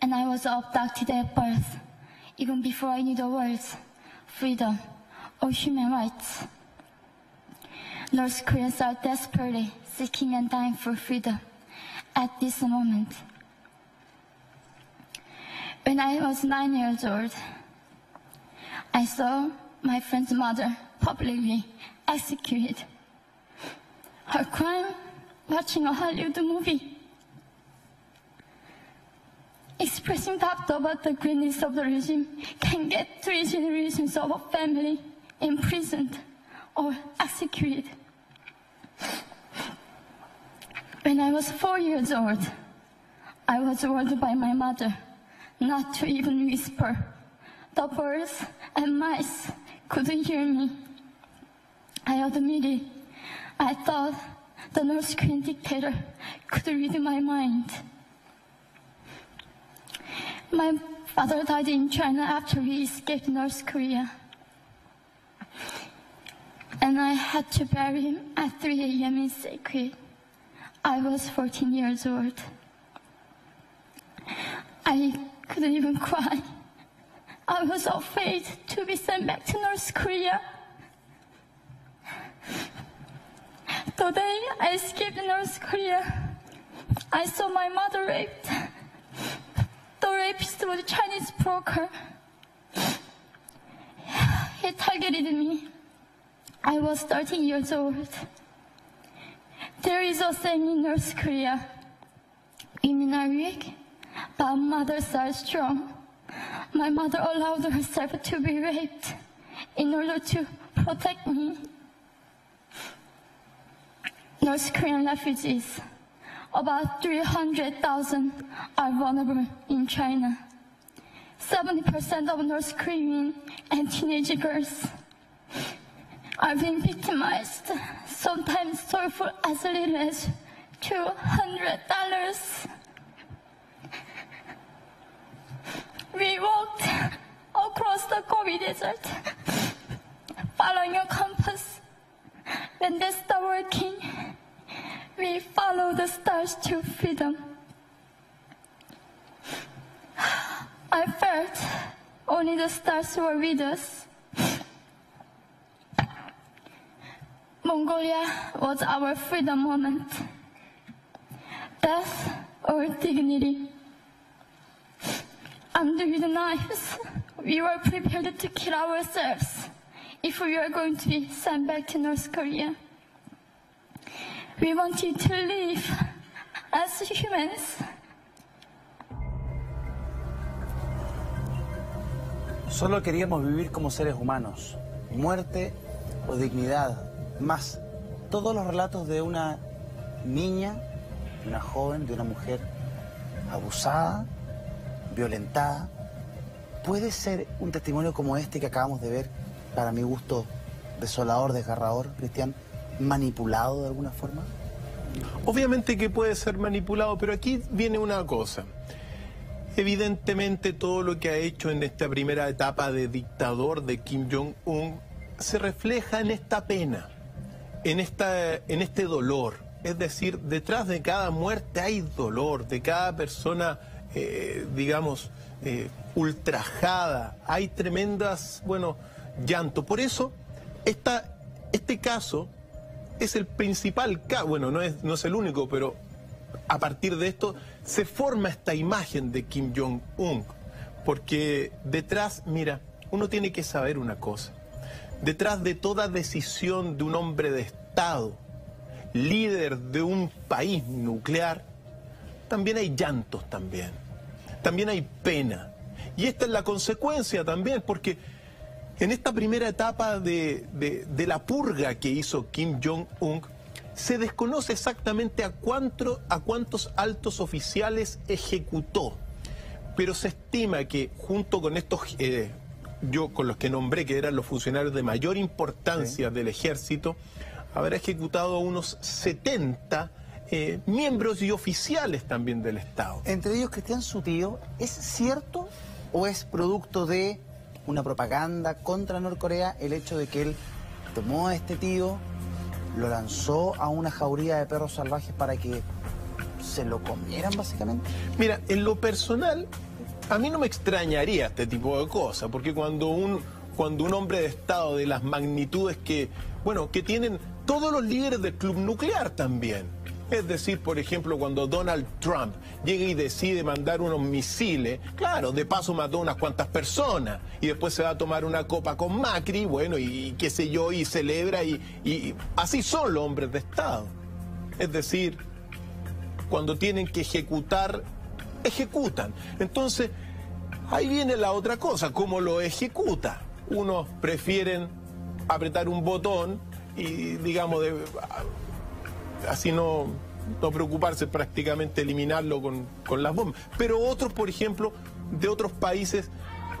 and I was abducted at birth, even before I knew the words freedom or human rights. North Koreans are desperately seeking and dying for freedom at this moment. When I was 9 years old, I saw my friend's mother publicly executed. Her crime, watching a Hollywood movie. Expressing doubt about the greatness of the regime can get 3 generations of a family imprisoned or executed. When I was 4 years old, I was warned by my mother not to even whisper. The birds and mice couldn't hear me. I admitted I thought the North Korean dictator could read my mind. My father died in China after he escaped North Korea. And I had to bury him at 3 a.m. in secret. I was 14 years old. I couldn't even cry. I was afraid to be sent back to North Korea. The day I escaped North Korea, I saw my mother raped. The rapist was a Chinese broker. He targeted me. I was 13 years old. There is a saying in North Korea, women are weak, but mothers are strong. My mother allowed herself to be raped in order to protect me. North Korean refugees, about 300,000, are vulnerable in China. 70% of North Korean and teenage girls are being victimized, sometimes sold for as little as $200. We walked across the Gobi Desert, following a compass. When they stopped working, we followed the stars to freedom. I felt only the stars were with us. Mongolia was our freedom moment. Death or dignity. Under the knives, we were prepared to kill ourselves if we were going to be sent back to North Korea. We wanted to live as humans. Solo queríamos vivir como seres humanos. Muerte o dignidad. Más, todos los relatos de una niña, de una joven, de una mujer abusada, violentada. ¿Puede ser un testimonio como este que acabamos de ver, para mi gusto desolador, desgarrador, Cristian, manipulado de alguna forma? Obviamente que puede ser manipulado, pero aquí viene una cosa. Evidentemente todo lo que ha hecho en esta primera etapa de dictador de Kim Jong-un se refleja en esta pena, en este dolor. Es decir, detrás de cada muerte hay dolor, de cada persona, digamos, ultrajada, hay tremendas, llanto. Por eso, este caso es el principal caso, bueno, no es el único, pero a partir de esto se forma esta imagen de Kim Jong-un, porque detrás, mira, uno tiene que saber una cosa, detrás de toda decisión de un hombre de Estado, líder de un país nuclear, también hay llantos también hay pena, y esta es la consecuencia también, porque en esta primera etapa de la purga que hizo Kim Jong-un, se desconoce exactamente a cuántos altos oficiales ejecutó, pero se estima que junto con estos, con los que nombré, que eran los funcionarios de mayor importancia del ejército, habrá ejecutado a unos 70 miembros y oficiales también del Estado. Entre ellos Cristian, su tío. ¿Es cierto o es producto de una propaganda contra Norcorea el hecho de que él tomó a este tío, lo lanzó a una jauría de perros salvajes para que se lo comieran básicamente? Mira, en lo personal, a mí no me extrañaría este tipo de cosas, porque cuando un hombre de Estado de las magnitudes que tienen todos los líderes del club nuclear también, es decir, por ejemplo, cuando Donald Trump llega y decide mandar unos misiles, claro, de paso mató unas cuantas personas y después se va a tomar una copa con Macri, bueno, y qué sé yo, y celebra, y así son los hombres de Estado. Es decir, cuando tienen que ejecutar, ejecutan. Entonces, ahí viene la otra cosa, cómo lo ejecuta. Unos prefieren apretar un botón y, digamos, así no preocuparse, prácticamente eliminarlo con las bombas. Pero otros, por ejemplo, de otros países,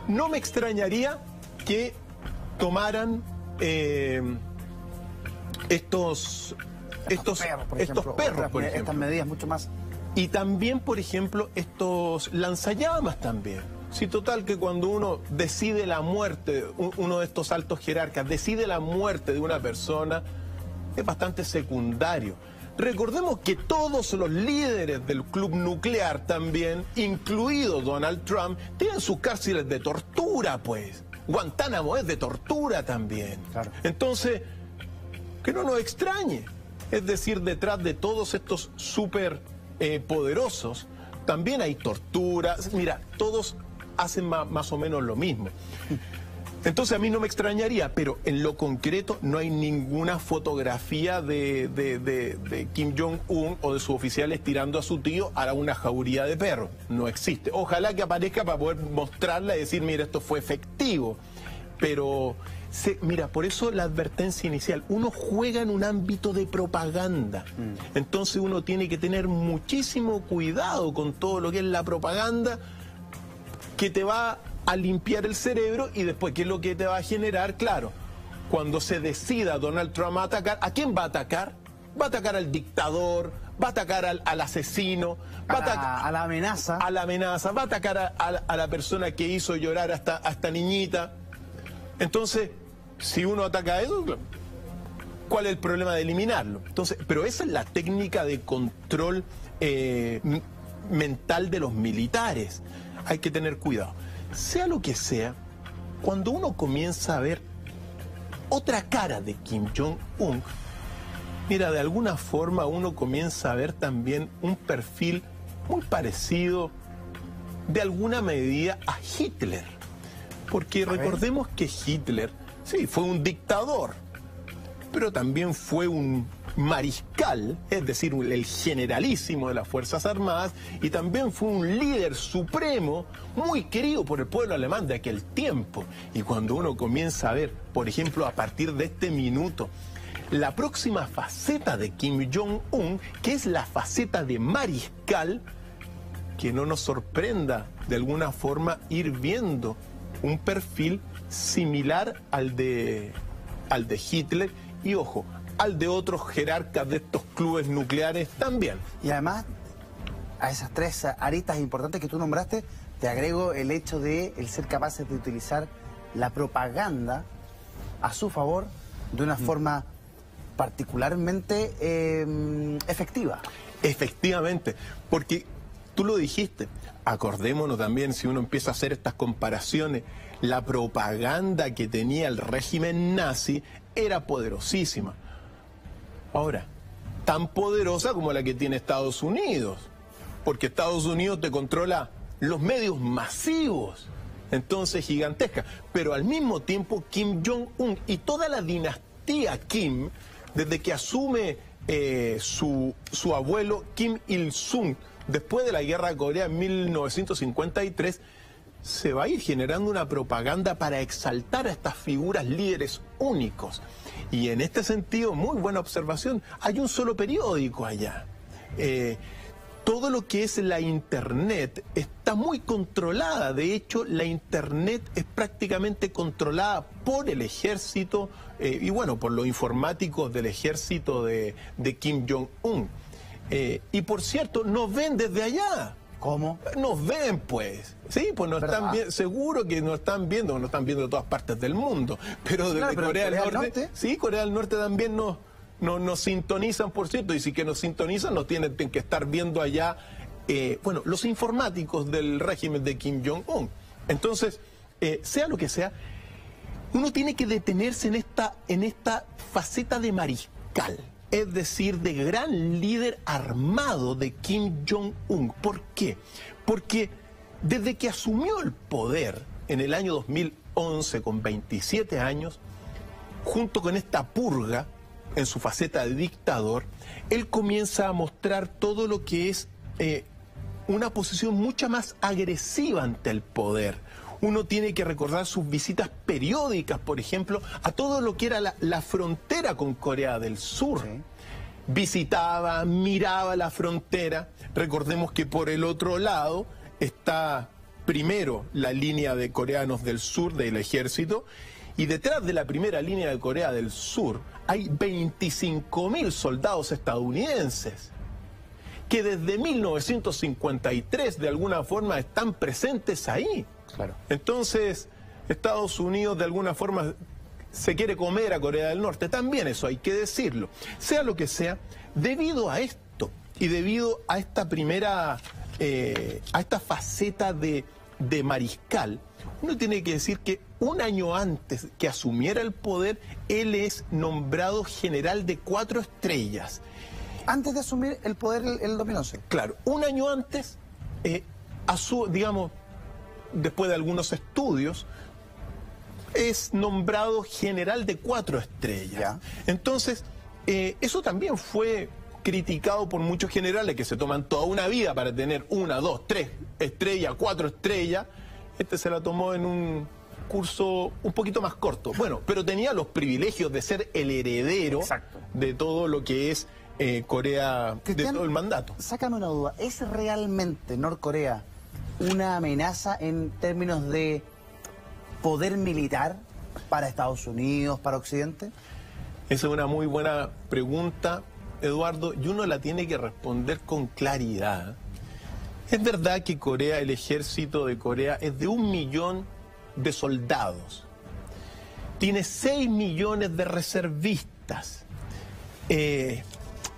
no me extrañaría que tomaran estos perros, por ejemplo. Estas medidas mucho más. Y también, por ejemplo, estos lanzallamas también. Sí, total, que cuando uno decide la muerte, uno de estos altos jerarcas decide la muerte de una persona, es bastante secundario. Recordemos que todos los líderes del club nuclear también, incluido Donald Trump, tienen sus cárceles de tortura, pues. Guantánamo es de tortura también. Claro. Entonces, que no nos extrañe. Es decir, detrás de todos estos súper poderosos, también hay torturas. Mira, todos hacen más o menos lo mismo. Entonces a mí no me extrañaría, pero en lo concreto no hay ninguna fotografía de Kim Jong-un o de sus oficiales tirando a su tío a una jauría de perros. No existe. Ojalá que aparezca para poder mostrarla y decir, mira, esto fue efectivo. Pero, mira, por eso la advertencia inicial, uno juega en un ámbito de propaganda. Entonces uno tiene que tener muchísimo cuidado con todo lo que es la propaganda, que te va a limpiar el cerebro y después, ¿qué es lo que te va a generar? Claro, cuando se decida Donald Trump a atacar, ¿a quién va a atacar? Va a atacar al dictador, va a atacar al asesino, va a la amenaza. A la amenaza, va a atacar a la persona que hizo llorar a esta niñita. Entonces, si uno ataca a eso, ¿cuál es el problema de eliminarlo? Entonces, pero esa es la técnica de control mental de los militares. Hay que tener cuidado. Sea lo que sea, cuando uno comienza a ver otra cara de Kim Jong-un, mira, de alguna forma uno comienza a ver también un perfil muy parecido, de alguna medida, a Hitler. Porque recordemos que Hitler, sí, fue un dictador, pero también fue un mariscal, es decir, el generalísimo de las Fuerzas Armadas, y también fue un líder supremo muy querido por el pueblo alemán de aquel tiempo. Y cuando uno comienza a ver, por ejemplo, a partir de este minuto, la próxima faceta de Kim Jong-un, que es la faceta de mariscal, que no nos sorprenda de alguna forma ir viendo un perfil similar al de Hitler, y ojo, al de otros jerarcas de estos clubes nucleares también. Y además, a esas tres aristas importantes que tú nombraste, te agrego el hecho de el ser capaces de utilizar la propaganda a su favor de una forma particularmente efectiva. Efectivamente, porque tú lo dijiste, acordémonos también, si uno empieza a hacer estas comparaciones, la propaganda que tenía el régimen nazi era poderosísima. Ahora, tan poderosa como la que tiene Estados Unidos, porque Estados Unidos te controla los medios masivos, entonces gigantesca, pero al mismo tiempo Kim Jong-un y toda la dinastía Kim, desde que asume su abuelo Kim Il-sung, después de la Guerra de Corea en 1953, se va a ir generando una propaganda para exaltar a estas figuras líderes únicos. Y en este sentido, muy buena observación, hay un solo periódico allá. Todo lo que es la Internet está muy controlada. De hecho, la Internet es prácticamente controlada por el ejército y bueno, por los informáticos del ejército de Kim Jong-un. Y por cierto, nos ven desde allá. ¿Cómo? Nos ven, pues. Sí, pues nos están viendo, seguro que nos están viendo de todas partes del mundo. Pero desde claro, pero Corea del Norte, sí, Corea del Norte también nos sintonizan, por cierto, y si que nos sintonizan, nos tienen que estar viendo allá, bueno, los informáticos del régimen de Kim Jong-un. Entonces, sea lo que sea, uno tiene que detenerse en esta faceta de mariscal. Es decir, de gran líder armado de Kim Jong-un. ¿Por qué? Porque desde que asumió el poder en el año 2011 con 27 años, junto con esta purga en su faceta de dictador, él comienza a mostrar todo lo que es una posición mucho más agresiva ante el poder. Uno tiene que recordar sus visitas periódicas, por ejemplo, a todo lo que era la frontera con Corea del Sur. Sí. Visitaba, miraba la frontera. Recordemos que por el otro lado está primero la línea de coreanos del sur del ejército, y detrás de la primera línea de Corea del Sur hay 25.000 soldados estadounidenses que desde 1953 de alguna forma están presentes ahí. Claro. Entonces, Estados Unidos de alguna forma se quiere comer a Corea del Norte, también eso hay que decirlo. Sea lo que sea, debido a esto y debido a esta primera, a esta faceta de mariscal, uno tiene que decir que un año antes que asumiera el poder, él es nombrado general de 4 estrellas. Antes de asumir el poder el 2011. Claro, un año antes, digamos, después de algunos estudios, es nombrado general de 4 estrellas. Ya. Entonces, eso también fue criticado por muchos generales que se toman toda una vida para tener 1, 2, 3 estrellas, 4 estrellas. Este se la tomó en un curso un poquito más corto. Bueno, pero tenía los privilegios de ser el heredero de todo lo que es Corea, Cristian, de todo el mandato. Sácame una duda, ¿es realmente Norcorea una amenaza en términos de poder militar para Estados Unidos, para Occidente? Esa es una muy buena pregunta, Eduardo, y uno la tiene que responder con claridad. Es verdad que Corea, el ejército de Corea, es de 1 millón de soldados. Tiene 6 millones de reservistas.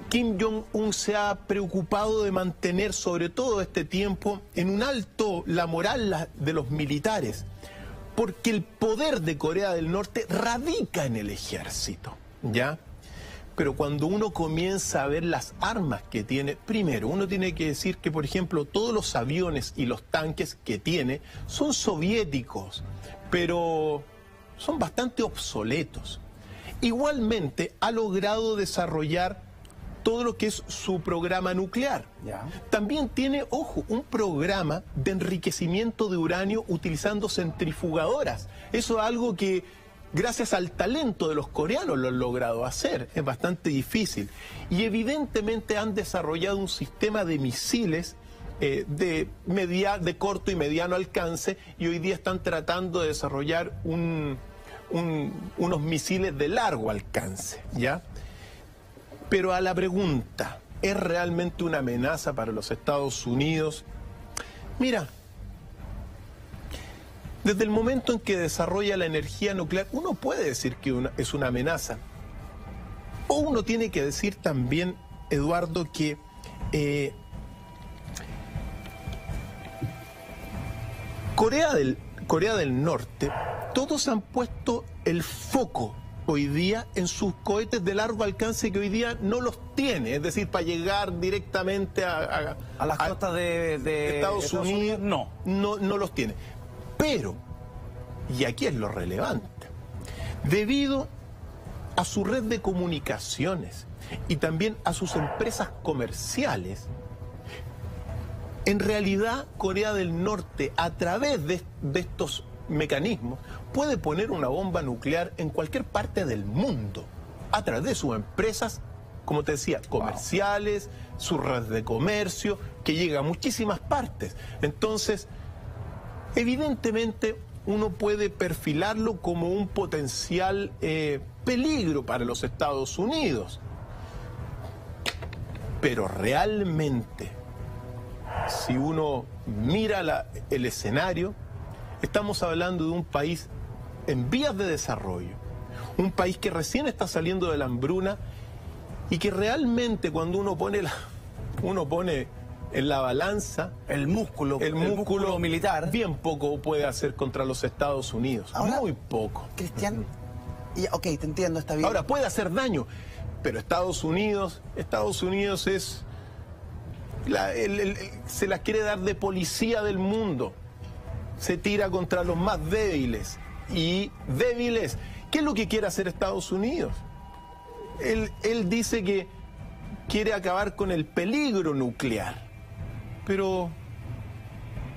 Kim Jong-un se ha preocupado de mantener, sobre todo este tiempo, en un alto la moral de los militares, porque el poder de Corea del Norte radica en el ejército, ¿ya? Pero cuando uno comienza a ver las armas que tiene, primero, uno tiene que decir que, por ejemplo, todos los aviones y los tanques que tiene son soviéticos, pero son bastante obsoletos. Igualmente, ha logrado desarrollar todo lo que es su programa nuclear. Ya. También tiene, ojo, un programa de enriquecimiento de uranio utilizando centrifugadoras. Eso es algo que, gracias al talento de los coreanos, lo han logrado hacer. Es bastante difícil. Y evidentemente han desarrollado un sistema de misiles de corto y mediano alcance, y hoy día están tratando de desarrollar unos misiles de largo alcance, ¿ya? Pero a la pregunta, ¿es realmente una amenaza para los Estados Unidos? Mira, desde el momento en que desarrolla la energía nuclear, uno puede decir que es una amenaza. O uno tiene que decir también, Eduardo, que Corea del Norte, todos han puesto el foco hoy día en sus cohetes de largo alcance, que hoy día no los tiene, es decir, para llegar directamente a las costas de Estados Unidos, no los tiene. Pero, y aquí es lo relevante, debido a su red de comunicaciones y también a sus empresas comerciales, en realidad Corea del Norte, a través de estos mecanismos, puede poner una bomba nuclear en cualquier parte del mundo, a través de sus empresas, como te decía, comerciales, su red de comercio, que llega a muchísimas partes. Entonces, evidentemente, uno puede perfilarlo como un potencial peligro para los Estados Unidos. Pero realmente, si uno mira el escenario, estamos hablando de un país en vías de desarrollo, un país que recién está saliendo de la hambruna y que realmente cuando uno pone en la balanza el músculo militar, bien poco puede hacer contra los Estados Unidos. Ahora, muy poco. Cristian, ok, te entiendo, está bien. Ahora, puede hacer daño, pero Estados Unidos es... se la quiere dar de policía del mundo. Se tira contra los más débiles. Y débiles, ¿qué es lo que quiere hacer Estados Unidos? Él dice que quiere acabar con el peligro nuclear. Pero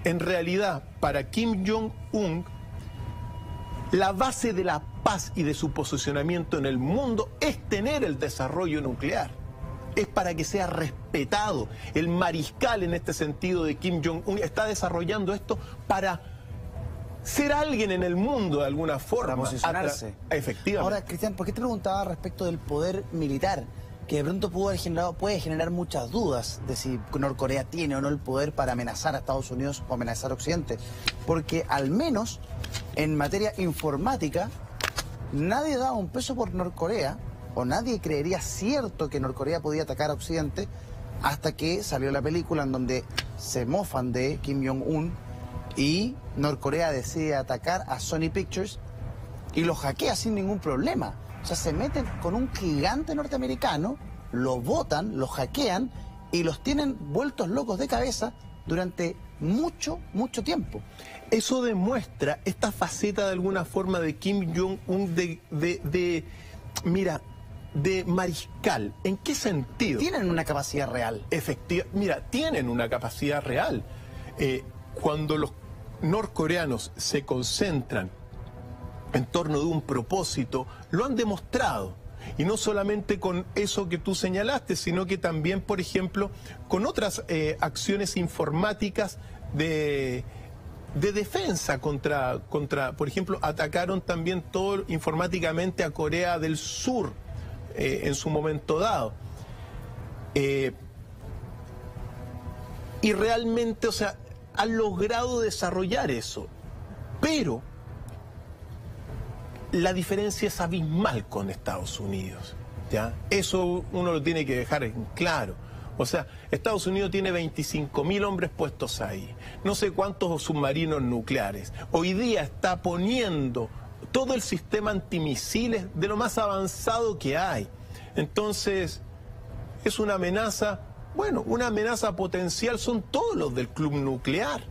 en realidad, para Kim Jong-un, la base de la paz y de su posicionamiento en el mundo es tener el desarrollo nuclear. Es para que sea respetado. El mariscal en este sentido de Kim Jong-un está desarrollando esto para ser alguien en el mundo de alguna forma. Para posicionarse. Efectivamente. Ahora, Cristian, ¿por qué te preguntaba respecto del poder militar? Que de pronto puede generar muchas dudas de si Norcorea tiene o no el poder para amenazar a Estados Unidos o amenazar a Occidente. Porque al menos en materia informática, nadie daba un peso por Norcorea, o nadie creería cierto que Norcorea podía atacar a Occidente, hasta que salió la película en donde se mofan de Kim Jong-un y Norcorea decide atacar a Sony Pictures y lo hackea sin ningún problema. O sea, se meten con un gigante norteamericano, lo botan, lo hackean y los tienen vueltos locos de cabeza durante mucho, mucho tiempo. Eso demuestra esta faceta de alguna forma de Kim Jong-un de mariscal. ¿En qué sentido? Tienen una capacidad real. Mira, tienen una capacidad real. Cuando los norcoreanos se concentran en torno de un propósito, lo han demostrado. Y no solamente con eso que tú señalaste, sino que también, por ejemplo, con otras acciones informáticas de defensa contra, por ejemplo, atacaron también todo informáticamente a Corea del Sur en su momento dado. Y realmente, o sea, han logrado desarrollar eso. Pero la diferencia es abismal con Estados Unidos, ¿ya? Eso uno lo tiene que dejar en claro. O sea, Estados Unidos tiene 25.000 hombres puestos ahí, no sé cuántos submarinos nucleares. Hoy día está poniendo todo el sistema antimisiles de lo más avanzado que hay. Entonces, es una amenaza, bueno, una amenaza potencial son todos los del club nuclear.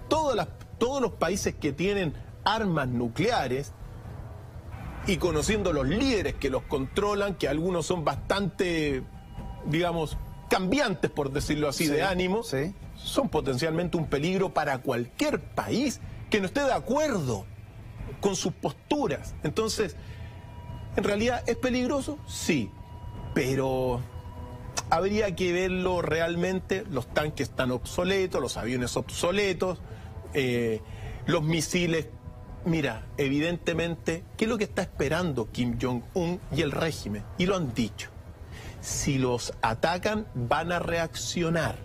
Todos los países que tienen armas nucleares, y conociendo los líderes que los controlan, que algunos son bastante, digamos, cambiantes, por decirlo así, de ánimo, son potencialmente un peligro para cualquier país que no esté de acuerdo con sus posturas. Entonces, ¿en realidad es peligroso? Sí, pero habría que verlo realmente. Los tanques están obsoletos, los aviones obsoletos, los misiles. Mira, evidentemente, ¿qué es lo que está esperando Kim Jong-un y el régimen? Y lo han dicho. Si los atacan, van a reaccionar.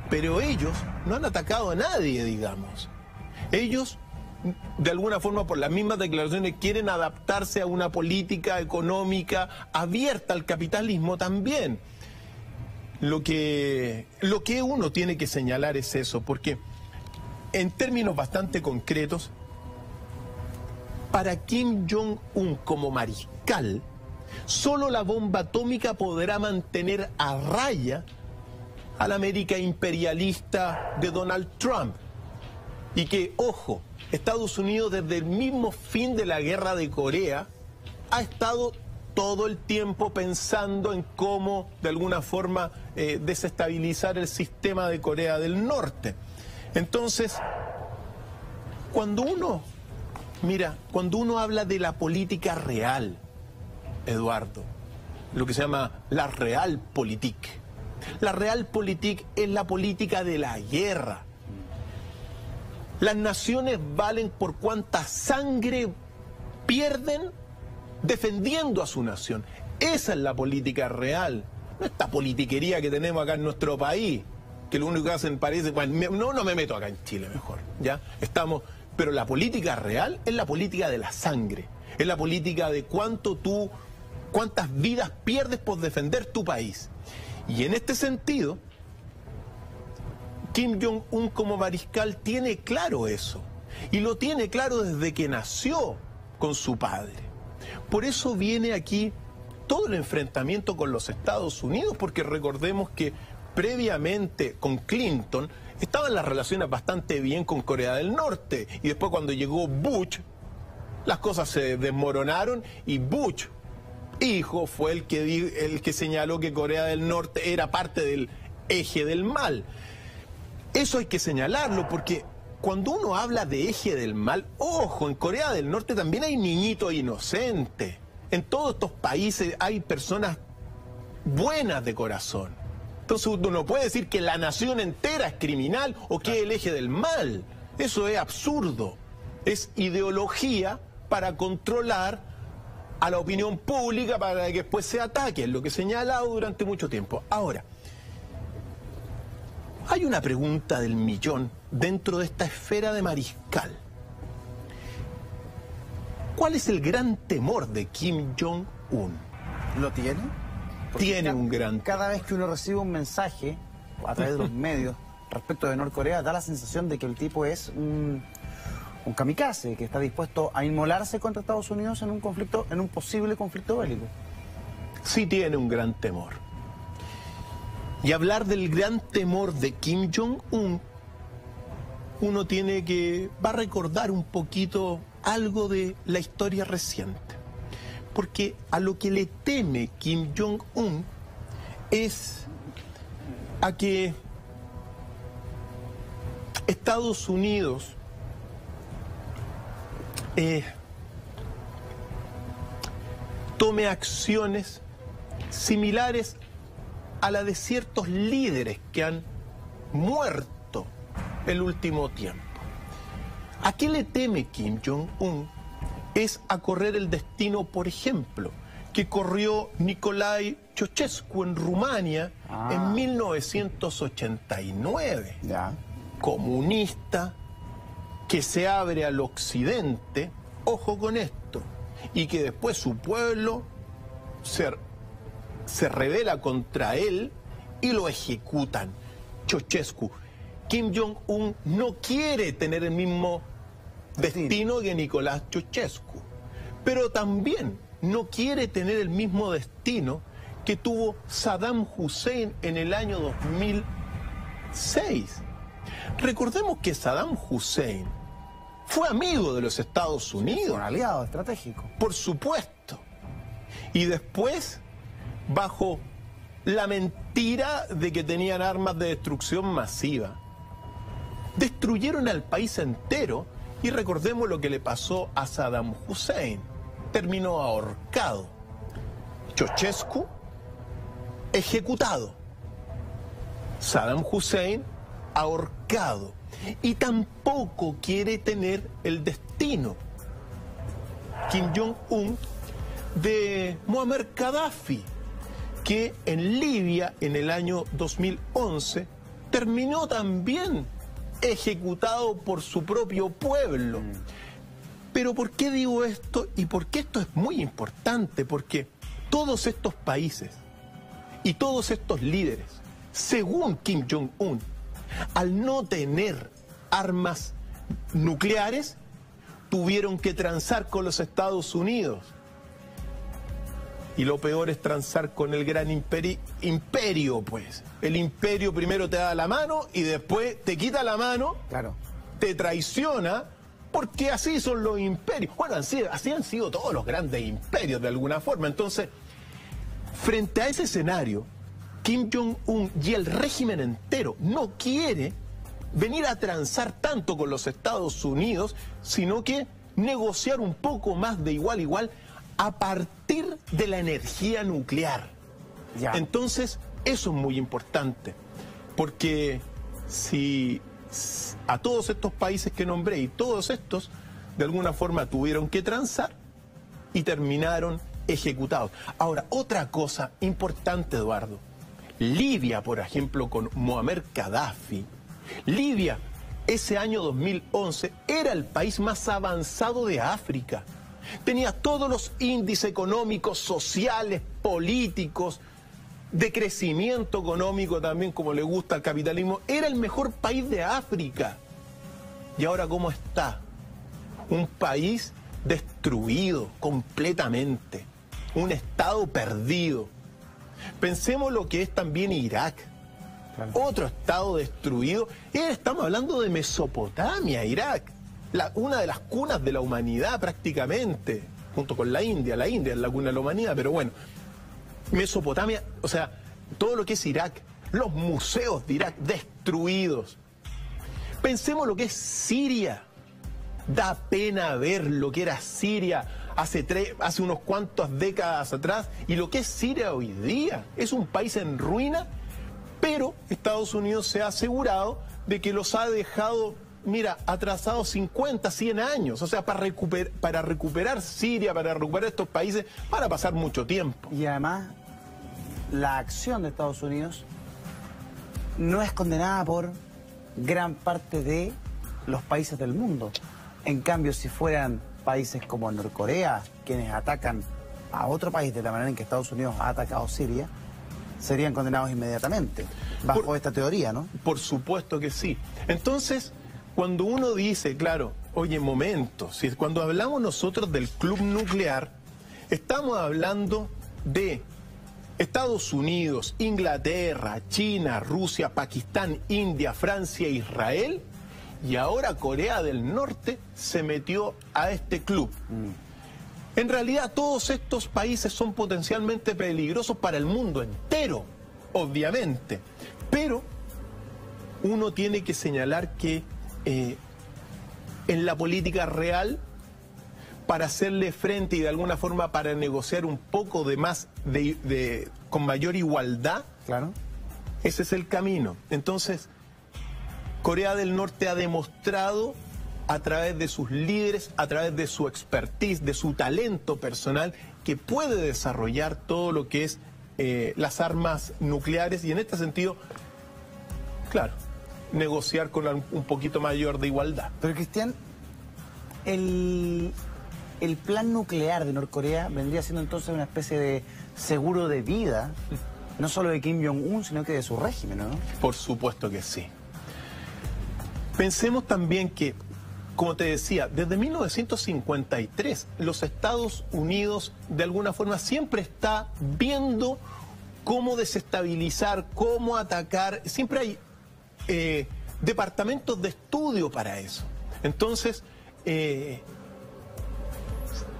Pero ellos no han atacado a nadie, digamos. Ellos, de alguna forma, por las mismas declaraciones, quieren adaptarse a una política económica abierta al capitalismo también. Lo que uno tiene que señalar es eso, porque en términos bastante concretos, para Kim Jong-un como mariscal, solo la bomba atómica podrá mantener a raya a la América imperialista de Donald Trump. Y que, ojo, Estados Unidos desde el mismo fin de la guerra de Corea ha estado todo el tiempo pensando en cómo, de alguna forma, desestabilizar el sistema de Corea del Norte. Entonces, cuando uno habla de la política real, Eduardo, lo que se llama la realpolitik. La realpolitik es la política de la guerra. Las naciones valen por cuánta sangre pierden defendiendo a su nación. Esa es la política real. no esta politiquería que tenemos acá en nuestro país, que lo único que hacen parece, bueno, no me meto acá en Chile mejor, ¿ya? Pero la política real es la política de la sangre, es la política de cuántas vidas pierdes por defender tu país. Y en este sentido, Kim Jong-un como mariscal tiene claro eso, y lo tiene claro desde que nació con su padre. Por eso viene aquí todo el enfrentamiento con los Estados Unidos, porque recordemos que previamente con Clinton estaban las relaciones bastante bien con Corea del Norte, y después cuando llegó Bush, las cosas se desmoronaron y Bush, hijo, fue el que señaló que Corea del Norte era parte del eje del mal. Eso hay que señalarlo, porque cuando uno habla de eje del mal, ojo, en Corea del Norte también hay niñitos inocentes. En todos estos países hay personas buenas de corazón. Entonces uno no puede decir que la nación entera es criminal o que es el eje del mal. Eso es absurdo. Es ideología para controlar a la opinión pública para que después se ataque, es lo que he señalado durante mucho tiempo. Ahora, hay una pregunta del millón dentro de esta esfera de mariscal. ¿Cuál es el gran temor de Kim Jong-un? ¿Lo tiene? Porque Tiene un gran temor. Cada vez que uno recibe un mensaje a través de los medios respecto de Norcorea, da la sensación de que el tipo es un kamikaze, que está dispuesto a inmolarse contra Estados Unidos en un posible conflicto bélico. Sí tiene un gran temor. Y hablar del gran temor de Kim Jong-un, uno va a recordar un poquito algo de la historia reciente. Porque a lo que le teme Kim Jong-un es a que Estados Unidos tome acciones similares a la de ciertos líderes que han muerto el último tiempo. ¿A qué le teme Kim Jong-un? Es a correr el destino, por ejemplo, que corrió Nicolae Ceausescu en Rumania en 1989. Ya. Comunista, que se abre al occidente, ojo con esto, y que después su pueblo se rebela contra él y lo ejecutan. Ceausescu. Kim Jong-un no quiere tener el mismo destino que Nicolás Ceausescu, pero también no quiere tener el mismo destino que tuvo Saddam Hussein en el año 2006. Recordemos que Saddam Hussein fue amigo de los Estados Unidos. Un aliado estratégico. Por supuesto. Y después, bajo la mentira de que tenían armas de destrucción masiva, destruyeron al país entero. Y recordemos lo que le pasó a Saddam Hussein. Terminó ahorcado. Ceausescu, ejecutado. Saddam Hussein, ahorcado. Y tampoco quiere tener el destino Kim Jong-un de Muammar Gaddafi, que en Libia en el año 2011 terminó también ejecutado por su propio pueblo. Pero ¿por qué digo esto? Y por qué esto es muy importante, porque todos estos países y todos estos líderes, según Kim Jong-un, al no tener armas nucleares, tuvieron que transar con los Estados Unidos. Y lo peor es transar con el gran imperio, pues. El imperio primero te da la mano y después te quita la mano, claro, te traiciona, porque así son los imperios. Bueno, así han sido todos los grandes imperios de alguna forma. Entonces, frente a ese escenario, Kim Jong-un y el régimen entero no quiere venir a transar tanto con los Estados Unidos, sino que negociar un poco más de igual a igual a partir de la energía nuclear. Ya. Entonces, eso es muy importante, porque si a todos estos países que nombré y todos estos, de alguna forma tuvieron que transar y terminaron ejecutados. Ahora, otra cosa importante, Eduardo, Libia, por ejemplo, con Muammar Gaddafi. Libia, ese año 2011, era el país más avanzado de África. Tenía todos los índices económicos, sociales, políticos, de crecimiento económico también, como le gusta al capitalismo. Era el mejor país de África. ¿Y ahora cómo está? Un país destruido completamente. Un estado perdido. Pensemos lo que es también Irak. Claro. Otro estado destruido. Estamos hablando de Mesopotamia, Irak. Una de las cunas de la humanidad prácticamente. Junto con la India. La India es la cuna de la humanidad, pero bueno. Mesopotamia, o sea, todo lo que es Irak, los museos de Irak destruidos. Pensemos lo que es Siria. Da pena ver lo que era Siria hace unos cuantas décadas atrás y lo que es Siria hoy día. Es un país en ruina, pero Estados Unidos se ha asegurado de que los ha dejado, mira, atrasados 50, 100 años. O sea, para recuperar Siria, para recuperar estos países, van a pasar mucho tiempo. Y además, la acción de Estados Unidos no es condenada por gran parte de los países del mundo. En cambio, si fueran países como Norcorea, quienes atacan a otro país de la manera en que Estados Unidos ha atacado Siria, serían condenados inmediatamente, bajo esta teoría, ¿no? Por supuesto que sí. Entonces, cuando uno dice, claro, oye, momento, cuando hablamos nosotros del club nuclear, estamos hablando de Estados Unidos, Inglaterra, China, Rusia, Pakistán, India, Francia, Israel, y ahora Corea del Norte se metió a este club. En realidad todos estos países son potencialmente peligrosos para el mundo entero, obviamente, pero uno tiene que señalar que en la política real, para hacerle frente y de alguna forma para negociar un poco de más, con mayor igualdad, claro, ese es el camino. Entonces, Corea del Norte ha demostrado a través de sus líderes, a través de su expertise, de su talento personal, que puede desarrollar todo lo que es las armas nucleares y en este sentido, claro, negociar con un poquito mayor de igualdad. Pero Cristian, el plan nuclear de Norcorea vendría siendo entonces una especie de seguro de vida, no solo de Kim Jong-un, sino que de su régimen, ¿no? Por supuesto que sí. Pensemos también que, como te decía, desde 1953 los Estados Unidos de alguna forma siempre está viendo cómo desestabilizar, cómo atacar. Siempre hay departamentos de estudio para eso. Entonces,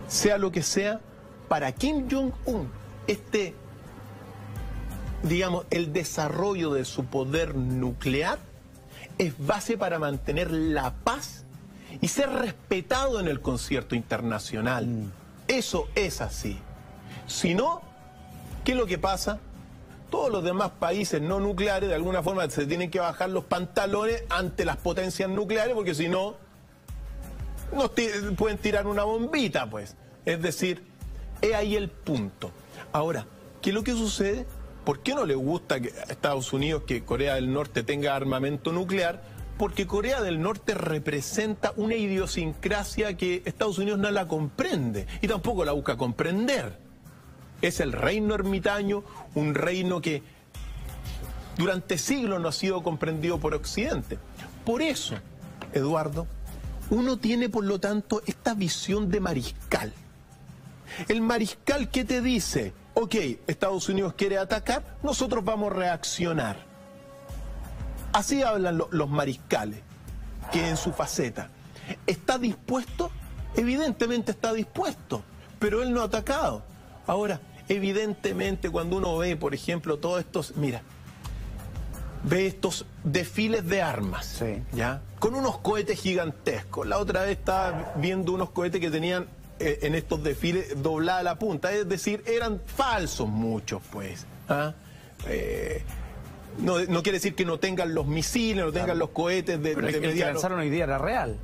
sea lo que sea, para Kim Jong-un, digamos, el desarrollo de su poder nuclear es base para mantener la paz y ser respetado en el concierto internacional. Eso es así. Si no, ¿qué es lo que pasa? Todos los demás países no nucleares de alguna forma se tienen que bajar los pantalones ante las potencias nucleares porque si no, pueden tirar una bombita, pues. Es decir, es ahí el punto. Ahora, ¿qué es lo que sucede? ¿Por qué no le gusta a Estados Unidos que Corea del Norte tenga armamento nuclear? Porque Corea del Norte representa una idiosincrasia que Estados Unidos no la comprende y tampoco la busca comprender. Es el reino ermitaño, un reino que durante siglos no ha sido comprendido por Occidente. Por eso, Eduardo, uno tiene por lo tanto esta visión de mariscal. El mariscal que te dice, ok, Estados Unidos quiere atacar, nosotros vamos a reaccionar. Así hablan los mariscales, que en su faceta. ¿Está dispuesto? Evidentemente está dispuesto, pero él no ha atacado. Ahora, evidentemente cuando uno ve, por ejemplo, todos estos, mira, ve estos desfiles de armas, sí, ¿ya? Con unos cohetes gigantescos. La otra vez estaba viendo unos cohetes que tenían en estos desfiles doblada la punta, es decir, eran falsos muchos, pues. ¿Ah? No quiere decir que no tengan los misiles, no tengan los cohetes de mediano. El que lanzaron hoy día era real.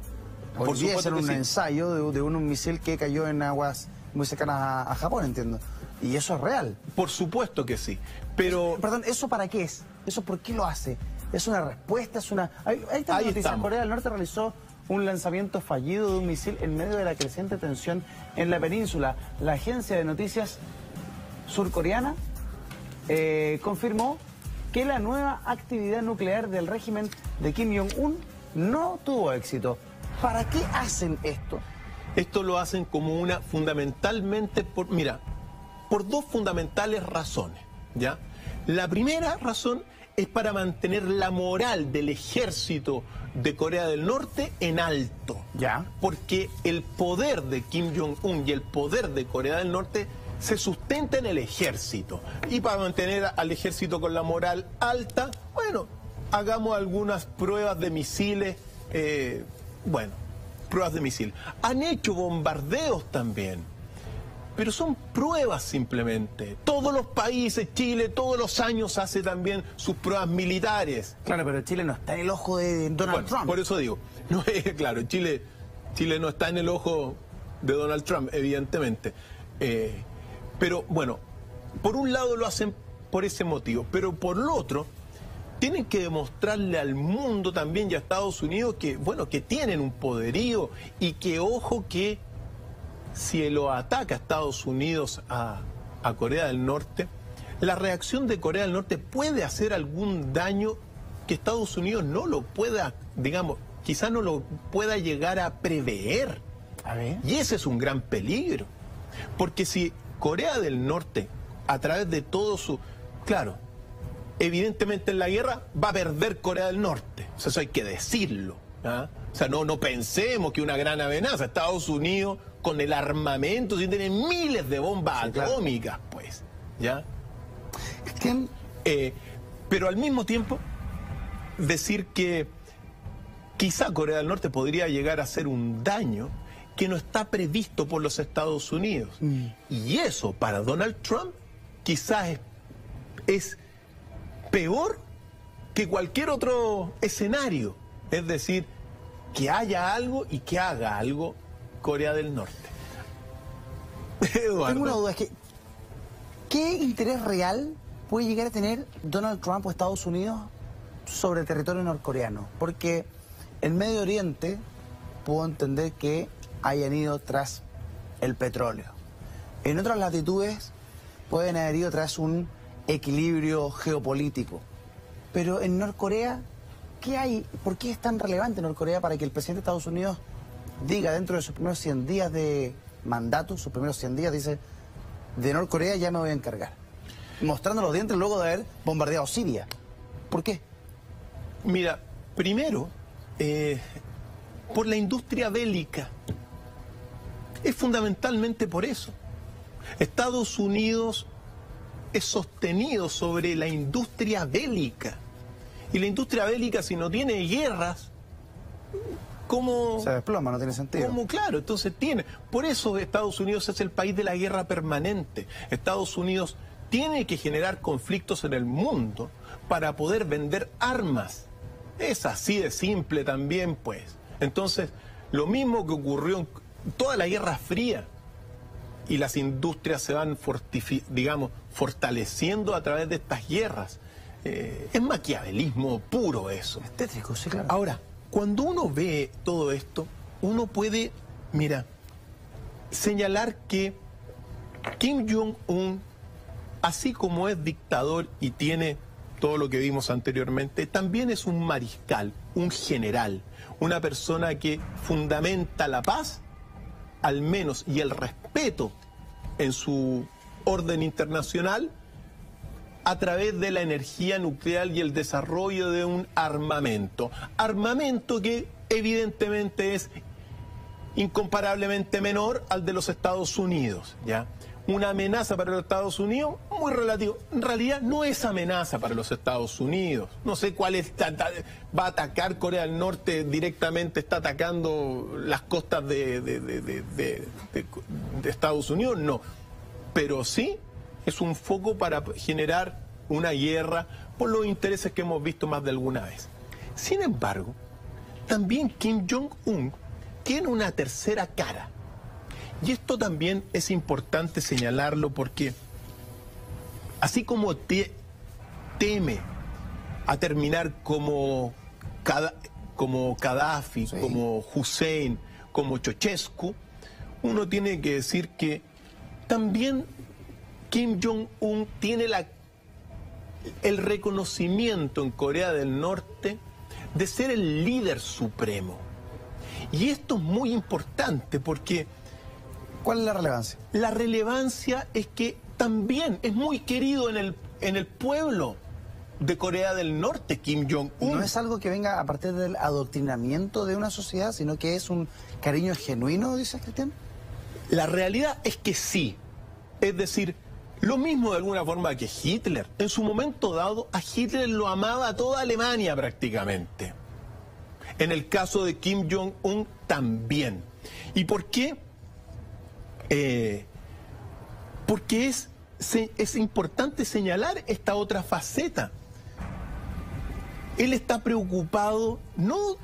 Hoy día era un ensayo de un misil que cayó en aguas muy cercanas a Japón, entiendo. Y eso es real. Por supuesto que sí, pero... Perdón, ¿eso para qué es? ¿Eso por qué lo hace? ¿Es una respuesta? ¿Es una...? Ahí está la noticia. estamos. Corea del Norte realizó un lanzamiento fallido de un misil en medio de la creciente tensión en la península. La agencia de noticias surcoreana confirmó que la nueva actividad nuclear del régimen de Kim Jong-un no tuvo éxito. ¿Para qué hacen esto? Esto lo hacen como una, fundamentalmente, por dos fundamentales razones, ¿ya? La primera razón es para mantener la moral del ejército de Corea del Norte en alto. Ya. Porque el poder de Kim Jong-un y el poder de Corea del Norte se sustenta en el ejército. Y para mantener al ejército con la moral alta, bueno, hagamos algunas pruebas de misiles, pruebas de misiles. Han hecho bombardeos también, pero son pruebas simplemente. Todos los países, Chile, todos los años hace también sus pruebas militares. Claro, pero Chile no está en el ojo de Donald Trump. Por eso digo, no es claro, Chile no está en el ojo de Donald Trump, evidentemente. Pero bueno, por un lado lo hacen por ese motivo, pero por lo otro, tienen que demostrarle al mundo también y a Estados Unidos que, bueno, que tienen un poderío y que, ojo, que si lo ataca Estados Unidos a Corea del Norte, la reacción de Corea del Norte puede hacer algún daño que Estados Unidos no lo pueda, digamos, quizás no lo pueda llegar a prever. A ver. Y ese es un gran peligro. Porque si Corea del Norte, a través de todo su... Claro, evidentemente en la guerra va a perder Corea del Norte. O sea, eso hay que decirlo. ¿Ah? O sea, no pensemos que una gran amenaza. Estados Unidos, con el armamento, sí, tiene miles de bombas atómicas, pues. ¿Ya? Pero al mismo tiempo, decir que quizá Corea del Norte podría llegar a hacer un daño que no está previsto por los Estados Unidos. Y eso, para Donald Trump, quizás es peor que cualquier otro escenario. Es decir, que haya algo y que haga algo Corea del Norte. Eduardo. Tengo una duda, es que ¿qué interés real puede llegar a tener Donald Trump o Estados Unidos sobre el territorio norcoreano? Porque en Medio Oriente puedo entender que hayan ido tras el petróleo. En otras latitudes pueden haber ido tras un equilibrio geopolítico. Pero en Norcorea, ¿qué hay? ¿Por qué es tan relevante Norcorea para que el presidente de Estados Unidos diga dentro de sus primeros 100 días de mandato, sus primeros 100 días, dice, de Norcorea ya me voy a encargar? Mostrando los dientes luego de haber bombardeado Siria. ¿Por qué? Mira, primero, por la industria bélica. Es fundamentalmente por eso. Estados Unidos es sostenido sobre la industria bélica. Y la industria bélica, si no tiene guerras, ¿cómo? Se desploma, no tiene sentido. ¿Cómo? Claro, entonces tiene. Por eso Estados Unidos es el país de la guerra permanente. Estados Unidos tiene que generar conflictos en el mundo para poder vender armas. Es así de simple también, pues. Entonces, lo mismo que ocurrió en toda la Guerra Fría, y las industrias se van, fortaleciendo a través de estas guerras. Es maquiavelismo puro eso. Es tétrico, sí, claro. Ahora, cuando uno ve todo esto, uno puede, señalar que Kim Jong-un, así como es dictador y tiene todo lo que vimos anteriormente, también es un mariscal, un general, una persona que fundamenta la paz, al menos, y el respeto en su orden internacional a través de la energía nuclear y el desarrollo de un armamento. Armamento que evidentemente es incomparablemente menor al de los Estados Unidos, ¿ya? Una amenaza para los Estados Unidos, muy relativo. En realidad no es amenaza para los Estados Unidos. No sé cuál es, va a atacar Corea del Norte directamente, está atacando las costas de Estados Unidos, no. Pero sí es un foco para generar una guerra por los intereses que hemos visto más de alguna vez. Sin embargo, también Kim Jong-un tiene una tercera cara. Y esto también es importante señalarlo porque así como teme a terminar como Gaddafi, Sí. como Hussein, como Ceausescu, uno tiene que decir que también Kim Jong-un tiene el reconocimiento en Corea del Norte de ser el líder supremo. Y esto es muy importante porque ¿Cuál es la relevancia? la relevancia es que también es muy querido en el pueblo de Corea del Norte, Kim Jong-un. No es algo que venga a partir del adoctrinamiento de una sociedad, sino que es un cariño genuino, dice Cristian. La realidad es que sí. Es decir, lo mismo de alguna forma que Hitler. En su momento dado, a Hitler lo amaba toda Alemania prácticamente. En el caso de Kim Jong-un también. ¿Y por qué? Porque es importante señalar esta otra faceta. Él está preocupado, no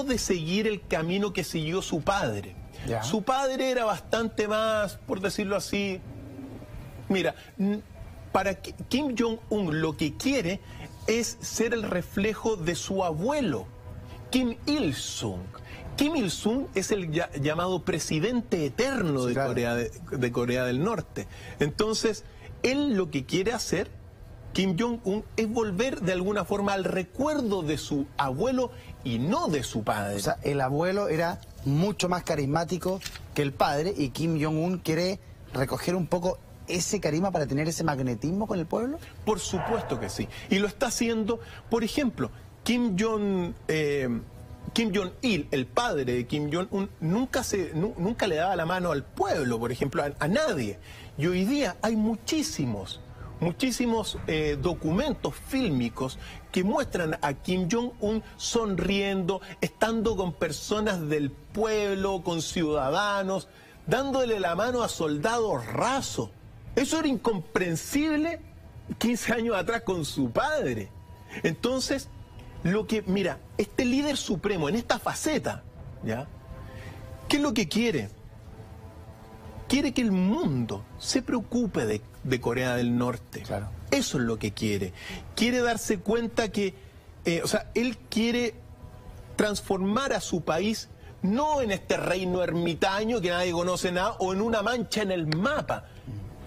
de seguir el camino que siguió su padre. Ya. Su padre era bastante más, por decirlo así, para Kim Jong-un lo que quiere es ser el reflejo de su abuelo, Kim Il-sung. Kim Il-sung es el llamado presidente eterno Sí, de, claro. de Corea del Norte. Entonces, él lo que quiere hacer, Kim Jong-un, es volver de alguna forma al recuerdo de su abuelo y no de su padre. O sea, el abuelo era mucho más carismático que el padre y Kim Jong-un quiere recoger un poco ese carisma para tener ese magnetismo con el pueblo. Por supuesto que sí. Y lo está haciendo, por ejemplo, Kim Jong-il, el padre de Kim Jong-un, nunca le daba la mano al pueblo, por ejemplo, a nadie. Y hoy día hay muchísimos documentos fílmicos que muestran a Kim Jong-un sonriendo, estando con personas del pueblo, con ciudadanos, dándole la mano a soldados rasos. Eso era incomprensible 15 años atrás con su padre. Entonces, este líder supremo en esta faceta, ¿ya? ¿Qué es lo que quiere? Quiere que el mundo se preocupe de Corea del Norte. Claro. Eso es lo que quiere. Quiere darse cuenta que, él quiere transformar a su país no en este reino ermitaño que nadie conoce nada o en una mancha en el mapa.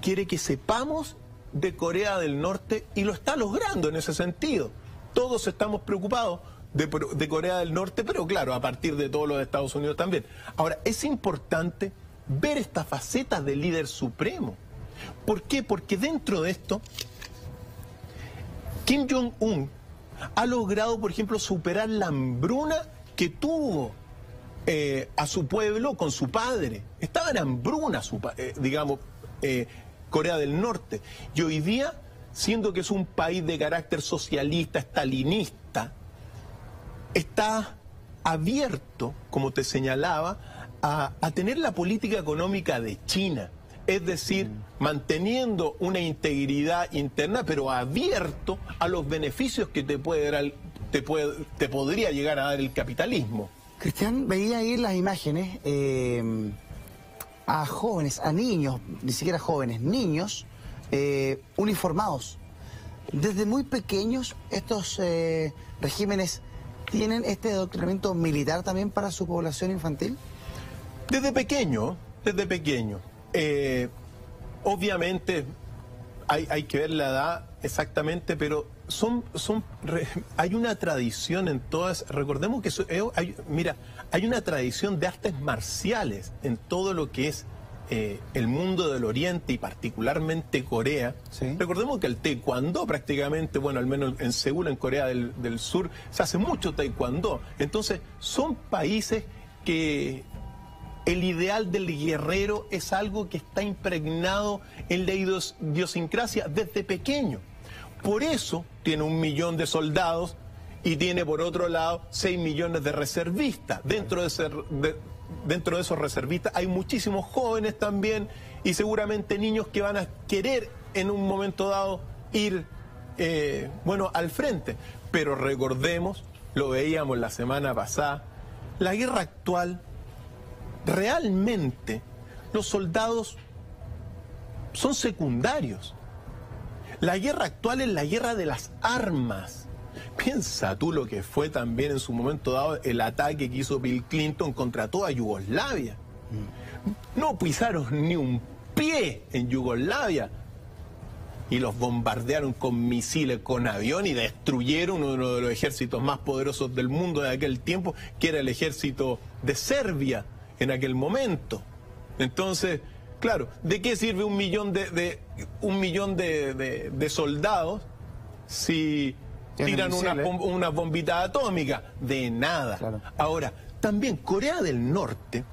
Quiere que sepamos de Corea del Norte y lo está logrando en ese sentido. Todos estamos preocupados de Corea del Norte, pero claro, a partir de todos los de Estados Unidos también. Ahora, es importante ver esta faceta del líder supremo. ¿Por qué? Porque dentro de esto, Kim Jong-un ha logrado, por ejemplo, superar la hambruna que tuvo a su pueblo con su padre. Estaba en hambruna, Corea del Norte. Y hoy día, siendo que es un país de carácter socialista, estalinista, está abierto, como te señalaba, a tener la política económica de China. Es decir, manteniendo una integridad interna, pero abierto a los beneficios que te podría llegar a dar el capitalismo. Cristian, veía ahí las imágenes a jóvenes, a niños, ni siquiera jóvenes, niños uniformados. Desde muy pequeños estos regímenes tienen este adoctrinamiento militar también para su población infantil. Desde pequeño. Obviamente hay que ver la edad exactamente, pero hay una tradición en todas, recordemos que hay una tradición de artes marciales en todo lo que es el mundo del Oriente y particularmente Corea. Sí. Recordemos que el taekwondo prácticamente, bueno, al menos en Seúl, en Corea del Sur, se hace mucho taekwondo. Entonces, son países que el ideal del guerrero es algo que está impregnado en la idiosincrasia desde pequeño. Por eso tiene 1 millón de soldados y tiene por otro lado 6 millones de reservistas. Dentro de esos reservistas hay muchísimos jóvenes también y seguramente niños que van a querer en un momento dado ir al frente. Pero recordemos, lo veíamos la semana pasada, la guerra actual, realmente los soldados son secundarios. La guerra actual es la guerra de las armas. Piensa tú lo que fue también en su momento dado el ataque que hizo Bill Clinton contra toda Yugoslavia. No pisaron ni un pie en Yugoslavia y los bombardearon con misiles, con avión, y destruyeron uno de los ejércitos más poderosos del mundo de aquel tiempo, que era el ejército de Serbia en aquel momento. Entonces, claro, ¿de qué sirve un millón de soldados si tiran una bombita atómica? De nada. Claro. Ahora, también Corea del Norte,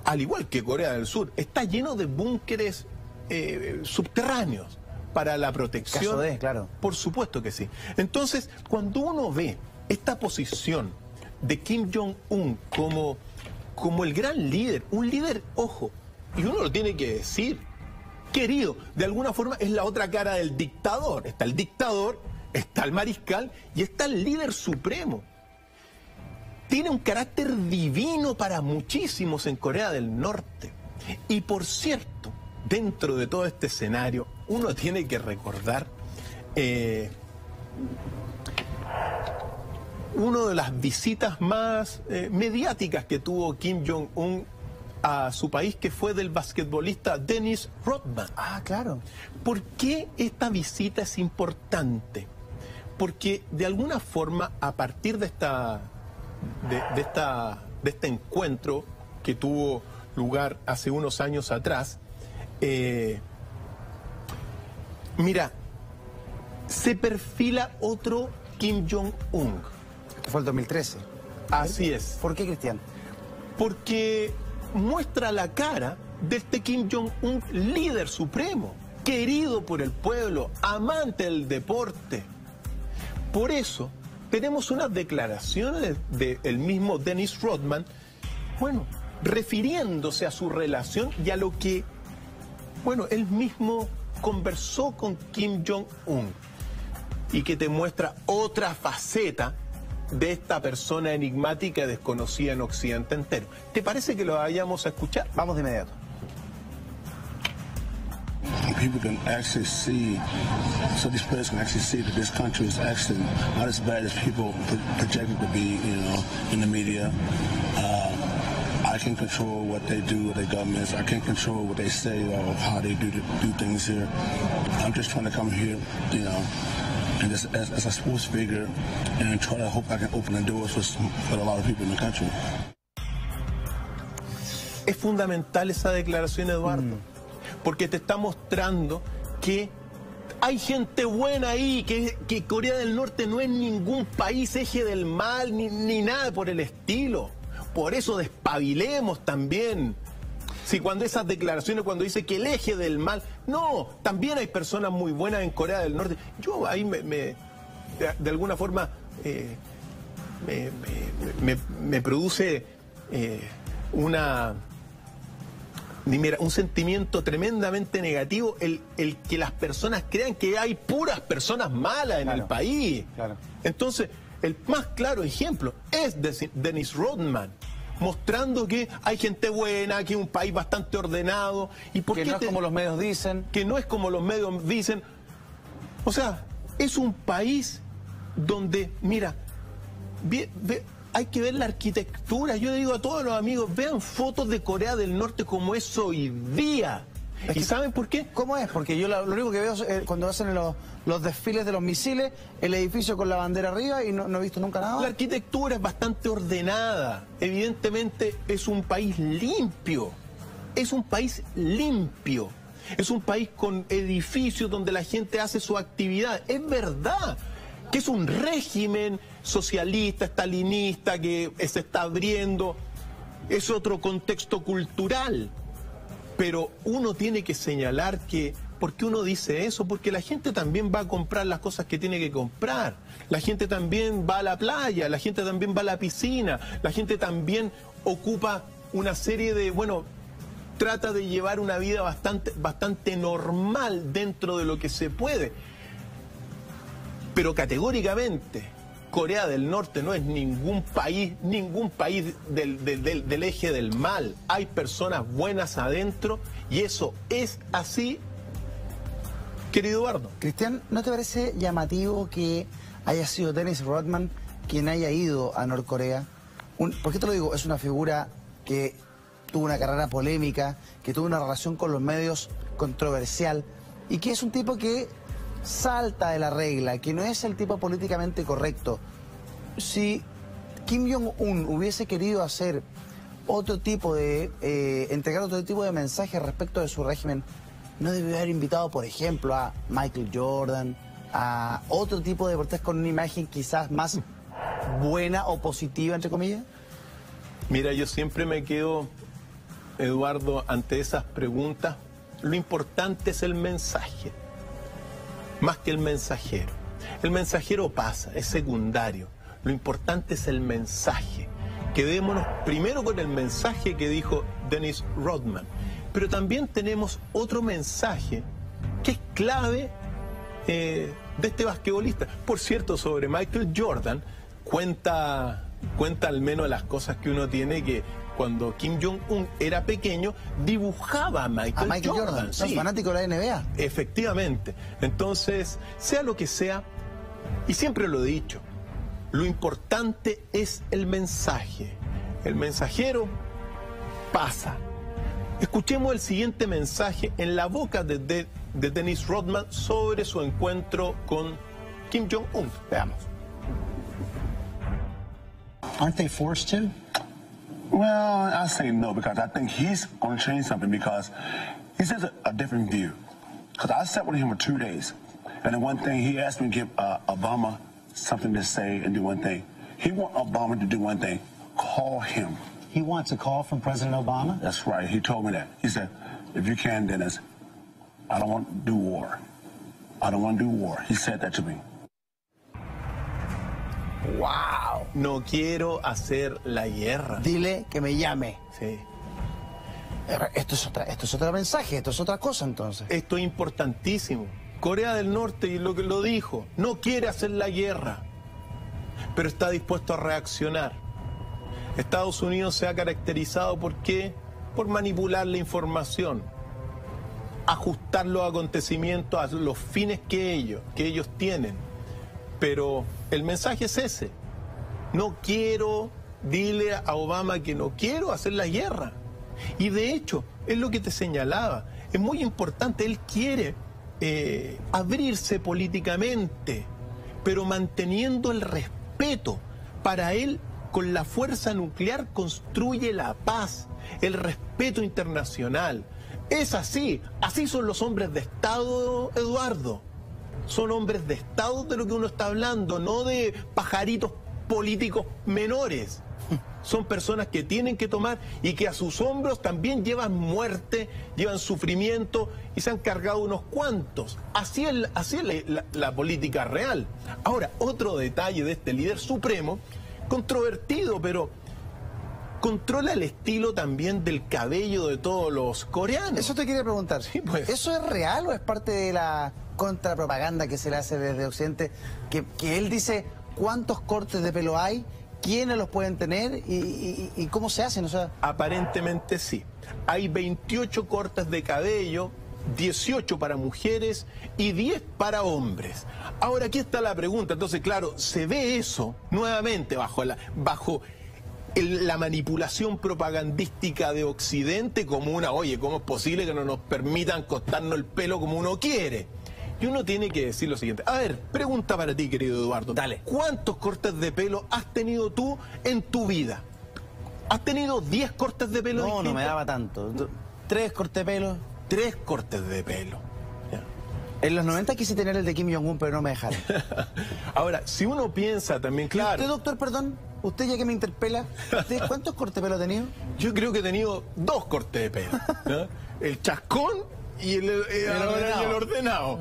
al igual que Corea del Sur, está lleno de búnkeres subterráneos para la protección. Caso de, claro. Por supuesto que sí. Entonces, cuando uno ve esta posición de Kim Jong-un como el gran líder, un líder, ojo, y uno lo tiene que decir, querido, de alguna forma es la otra cara del dictador. Está el dictador, está el mariscal y está el líder supremo. Tiene un carácter divino para muchísimos en Corea del Norte. Y por cierto, dentro de todo este escenario, uno tiene que recordar una de las visitas más mediáticas que tuvo Kim Jong-un a su país, que fue del basquetbolista Dennis Rodman. Ah, claro. ¿Por qué esta visita es importante? Porque de alguna forma, a partir de este encuentro que tuvo lugar hace unos años atrás, mira, se perfila otro Kim Jong-un. Esto fue el 2013. Así es. ¿Por qué, Cristian? Porque muestra la cara de este Kim Jong-un, líder supremo, querido por el pueblo, amante del deporte. Por eso tenemos unas declaraciones del mismo Dennis Rodman, bueno, refiriéndose a su relación y a lo que, bueno, él mismo conversó con Kim Jong-un, y que te muestra otra faceta de esta persona enigmática y desconocida en Occidente entero. ¿Te parece que lo vayamos a escuchar? Vamos de inmediato. People can actually see, so these players can actually see that this country is actually not as bad as people project it to be, you know, in the media. I can control what they do with their governments. I can control what they say or how they do things here. I'm just trying to come here, you know, and just as a sports figure, and try to hope I can open the doors for a lot of people in the country. Es fundamental esa declaración, Eduardo, porque te está mostrando que hay gente buena ahí, que Corea del Norte no es ningún país eje del mal, ni nada por el estilo. Por eso despabilemos también. Si cuando esas declaraciones, cuando dice que el eje del mal, no, también hay personas muy buenas en Corea del Norte. Yo ahí de alguna forma me produce un sentimiento tremendamente negativo el que las personas crean que hay puras personas malas en el país. Claro. Entonces, el más claro ejemplo es Dennis Rodman, mostrando que hay gente buena, que es un país bastante ordenado. ¿Y por que qué no es como los medios dicen? Que no es como los medios dicen. O sea, es un país donde, mira, hay que ver la arquitectura. Yo le digo a todos los amigos, vean fotos de Corea del Norte como es hoy día. ¿Y saben por qué? ¿Cómo es? Porque yo lo único que veo es cuando hacen los desfiles de los misiles, el edificio con la bandera arriba, y no he visto nunca nada. La arquitectura es bastante ordenada. Evidentemente es un país limpio. Es un país limpio. Es un país con edificios donde la gente hace su actividad. Es verdad que es un régimen socialista, estalinista, que se está abriendo. Es otro contexto cultural. Pero uno tiene que señalar que, ¿por qué uno dice eso? Porque la gente también va a comprar las cosas que tiene que comprar. La gente también va a la playa, la gente también va a la piscina, la gente también ocupa una serie de, bueno, trata de llevar una vida bastante normal dentro de lo que se puede. Pero categóricamente, Corea del Norte no es ningún país del eje del mal. Hay personas buenas adentro y eso es así querido Eduardo. Cristian, ¿no te parece llamativo que haya sido Dennis Rodman quien haya ido a Norcorea? ¿Por qué te lo digo? Es una figura que tuvo una carrera polémica, que tuvo una relación con los medios controversial y que es un tipo que salta de la regla, que no es el tipo políticamente correcto. Si Kim Jong-un hubiese querido hacer otro tipo de, entregar otro tipo de mensaje respecto de su régimen, ¿no debió haber invitado, por ejemplo, a Michael Jordan, a otro tipo de deportistas con una imagen quizás más buena o positiva, entre comillas? Mira, yo siempre me quedo, Eduardo, ante esas preguntas. Lo importante es el mensaje, más que el mensajero. El mensajero pasa, es secundario. Lo importante es el mensaje. Quedémonos primero con el mensaje que dijo Dennis Rodman. Pero también tenemos otro mensaje que es clave de este basquetbolista. Por cierto, sobre Michael Jordan, cuenta al menos las cosas que uno tiene, que cuando Kim Jong-un era pequeño, dibujaba a Michael Jordan. Sí. ¿Es fanático de la NBA? Efectivamente. Entonces, sea lo que sea, y siempre lo he dicho, lo importante es el mensaje. El mensajero pasa. Escuchemos el siguiente mensaje en la boca de Dennis Rodman sobre su encuentro con Kim Jong-un. Veamos. Aren't they forced to? Well, I say no, because I think he's going to change something, because he says a different view. Because I sat with him for 2 days, and the one thing he asked me to give Obama something to say and do one thing. He wants Obama to do one thing: call him. He wants a call from President Obama? That's right. He told me that. He said, if you can, Dennis, I don't want to do war. I don't want to do war. He said that to me. ¡Wow! No quiero hacer la guerra. Dile que me llame. Sí. Esto es otro mensaje, esto es otra cosa entonces. Esto es importantísimo. Corea del Norte, y lo que lo dijo, no quiere hacer la guerra, pero está dispuesto a reaccionar. Estados Unidos se ha caracterizado ¿por qué? Por manipular la información, ajustar los acontecimientos a los fines que ellos tienen. Pero el mensaje es ese: no quiero, dile a Obama que no quiero hacer la guerra. Y de hecho, es lo que te señalaba, es muy importante, él quiere abrirse políticamente, pero manteniendo el respeto. Para él, con la fuerza nuclear construye la paz, el respeto internacional. Es así son los hombres de Estado, Eduardo. Son hombres de Estado de lo que uno está hablando, no de pajaritos políticos menores. Son personas que tienen que tomar y que a sus hombros también llevan muerte, llevan sufrimiento y se han cargado unos cuantos. Así es la política real. Ahora, otro detalle de este líder supremo, controvertido, pero controla el estilo también del cabello de todos los coreanos. Eso te quería preguntar. Sí, pues. ¿Eso es real o es parte de la contrapropaganda que se le hace desde Occidente? Que él dice cuántos cortes de pelo hay, quiénes los pueden tener y cómo se hacen. O sea, aparentemente sí. Hay 28 cortes de cabello, 18 para mujeres y 10 para hombres. Ahora, aquí está la pregunta. Entonces, claro, se ve eso nuevamente bajo la manipulación propagandística de Occidente como una, oye, ¿cómo es posible que no nos permitan cortarnos el pelo como uno quiere? Y uno tiene que decir lo siguiente. A ver, pregunta para ti, querido Eduardo. Dale. ¿Cuántos cortes de pelo has tenido tú en tu vida? ¿Has tenido 10 cortes de pelo distintos? no me daba tanto. 3 cortes de pelo. 3 cortes de pelo. Ya. En los 90 quise tener el de Kim Jong-un, pero no me dejaron. Ahora, si uno piensa también, claro... ¿Usted, doctor, perdón? ¿Usted ya que me interpela? ¿Usted cuántos cortes de pelo ha tenido? Yo creo que he tenido 2 cortes de pelo, ¿no? El chascón y el ordenado.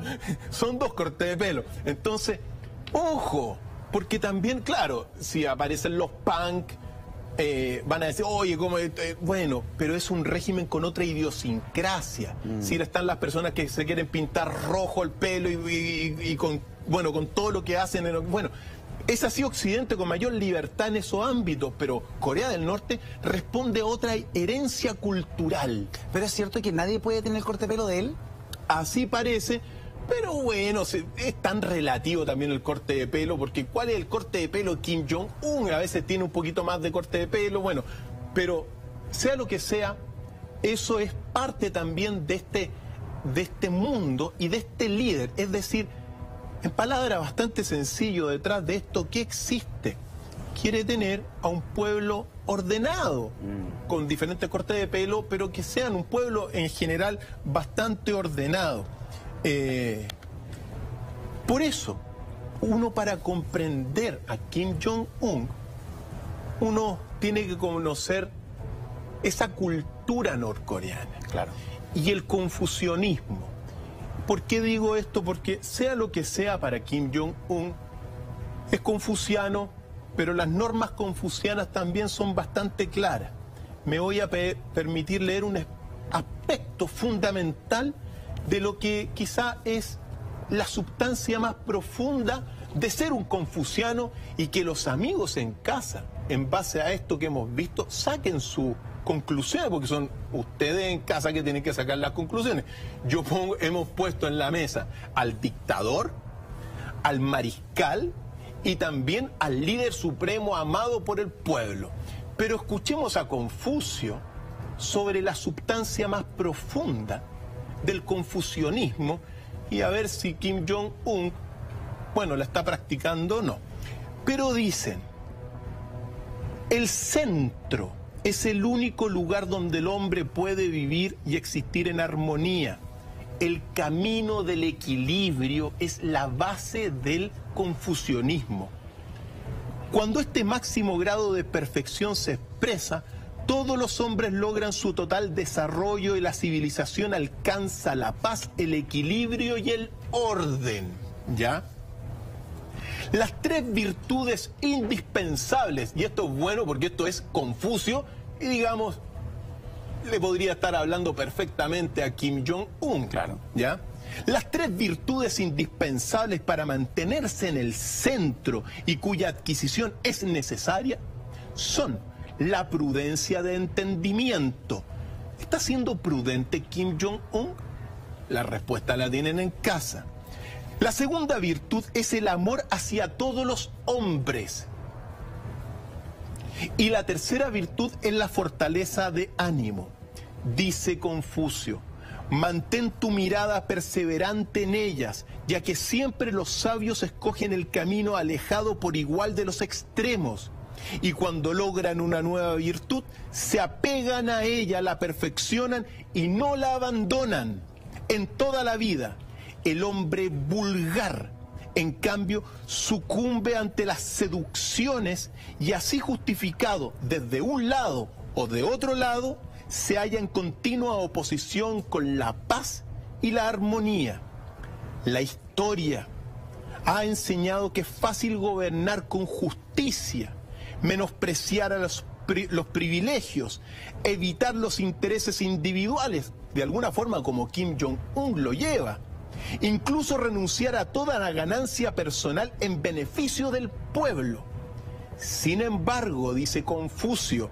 Son 2 cortes de pelo. Entonces, ojo, porque también, claro, si aparecen los punk, van a decir, oye, ¿cómo? Bueno, pero es un régimen con otra idiosincrasia. Si están las personas que se quieren pintar rojo el pelo y con todo lo que hacen, bueno... Es así Occidente con mayor libertad en esos ámbitos, pero Corea del Norte responde a otra herencia cultural. ¿Pero es cierto que nadie puede tener el corte de pelo de él? Así parece, Pero bueno, es tan relativo también el corte de pelo, porque ¿cuál es el corte de pelo de Kim Jong-un? A veces tiene un poquito más de corte de pelo, bueno, pero sea lo que sea, eso es parte también de este mundo y de este líder. Es decir, en palabras bastante sencillo, detrás de esto, ¿qué existe? Quiere tener a un pueblo ordenado, con diferentes cortes de pelo, pero que sean un pueblo en general bastante ordenado. Por eso, uno para comprender a Kim Jong-un, uno tiene que conocer esa cultura norcoreana. Claro. Y el confucianismo. ¿Por qué digo esto? Porque sea lo que sea para Kim Jong-un, es confuciano, pero las normas confucianas también son bastante claras. Me voy a permitir leer un aspecto fundamental de lo que quizá es la substancia más profunda de ser un confuciano, y que los amigos en casa, en base a esto que hemos visto, saquen su conclusiones, porque son ustedes en casa que tienen que sacar las conclusiones. Hemos puesto en la mesa al dictador, al mariscal y también al líder supremo amado por el pueblo. Pero escuchemos a Confucio sobre la substancia más profunda del confucianismo y a ver si Kim Jong-un, bueno, la está practicando o no. Pero dicen, el centro es el único lugar donde el hombre puede vivir y existir en armonía. El camino del equilibrio es la base del confucianismo. Cuando este máximo grado de perfección se expresa, todos los hombres logran su total desarrollo y la civilización alcanza la paz, el equilibrio y el orden. ¿Ya? Las tres virtudes indispensables, y esto es bueno porque esto es Confucio, y digamos, le podría estar hablando perfectamente a Kim Jong-un, claro, ¿ya? Las tres virtudes indispensables para mantenerse en el centro y cuya adquisición es necesaria son la prudencia de entendimiento. ¿Está siendo prudente Kim Jong-un? La respuesta la tienen en casa. La segunda virtud es el amor hacia todos los hombres. Y la tercera virtud es la fortaleza de ánimo. Dice Confucio, mantén tu mirada perseverante en ellas, ya que siempre los sabios escogen el camino alejado por igual de los extremos. Y cuando logran una nueva virtud, se apegan a ella, la perfeccionan y no la abandonan. En toda la vida, el hombre vulgar, en cambio, sucumbe ante las seducciones y así justificado desde un lado o de otro lado, se halla en continua oposición con la paz y la armonía. La historia ha enseñado que es fácil gobernar con justicia, menospreciar a los privilegios, evitar los intereses individuales, de alguna forma como Kim Jong-un lo lleva, incluso renunciar a toda la ganancia personal en beneficio del pueblo. Sin embargo, dice Confucio,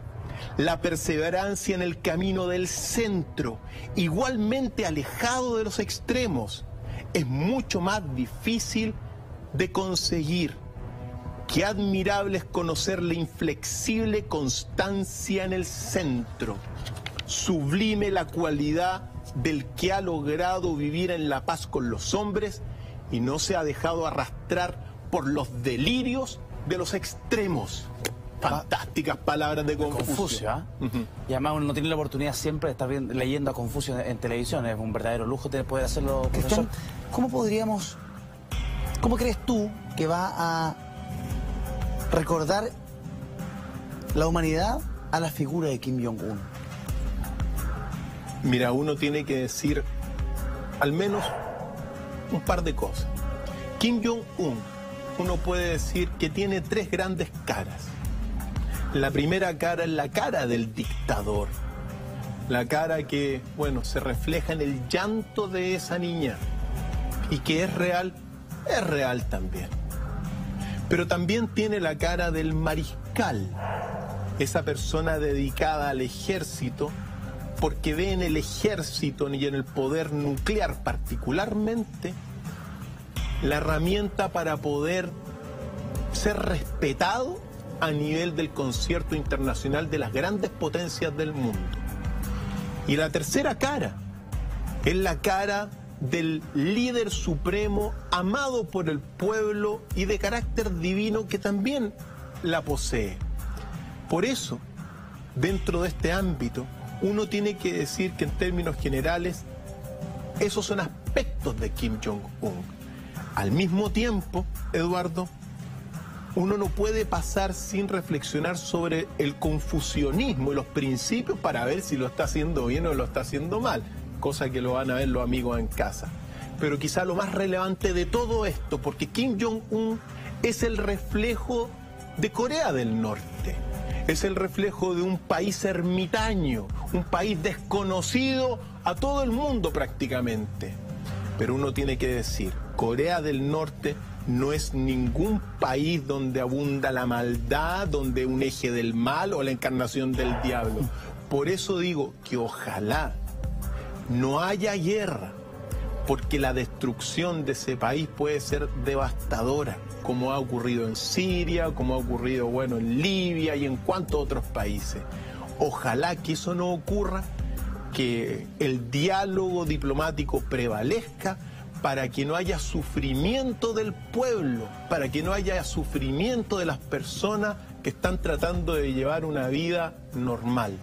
la perseverancia en el camino del centro, igualmente alejado de los extremos, es mucho más difícil de conseguir. Qué admirable es conocer la inflexible constancia en el centro. Sublime la cualidad del que ha logrado vivir en la paz con los hombres y no se ha dejado arrastrar por los delirios de los extremos. Fantásticas palabras de Confucio. ¿eh? Y además uno no tiene la oportunidad siempre de estar leyendo a Confucio en televisión. Es un verdadero lujo poder hacerlo, profesor. ¿Cómo crees tú que va a recordar la humanidad a la figura de Kim Jong-un? Mira, uno tiene que decir al menos un par de cosas. Kim Jong-un, uno puede decir que tiene tres grandes caras. La primera cara es la cara del dictador. La cara que, bueno, se refleja en el llanto de esa niña. Y que es real también. Pero también tiene la cara del mariscal. Esa persona dedicada al ejército, porque ve en el ejército y en el poder nuclear particularmente la herramienta para poder ser respetado a nivel del concierto internacional de las grandes potencias del mundo. Y la tercera cara es la cara del líder supremo, amado por el pueblo y de carácter divino, que también la posee. Por eso, dentro de este ámbito, uno tiene que decir que en términos generales, esos son aspectos de Kim Jong-un. Al mismo tiempo, Eduardo, uno no puede pasar sin reflexionar sobre el confucionismo y los principios para ver si lo está haciendo bien o lo está haciendo mal, cosa que lo van a ver los amigos en casa. Pero quizá lo más relevante de todo esto, porque Kim Jong-un es el reflejo de Corea del Norte, es el reflejo de un país ermitaño, un país desconocido a todo el mundo prácticamente. Pero uno tiene que decir, Corea del Norte no es ningún país donde abunda la maldad, donde un eje del mal o la encarnación del diablo. Por eso digo que ojalá no haya guerra, porque la destrucción de ese país puede ser devastadora, como ha ocurrido en Siria, como ha ocurrido, bueno, en Libia y en cuantos otros países. Ojalá que eso no ocurra, que el diálogo diplomático prevalezca, para que no haya sufrimiento del pueblo, para que no haya sufrimiento de las personas que están tratando de llevar una vida normal.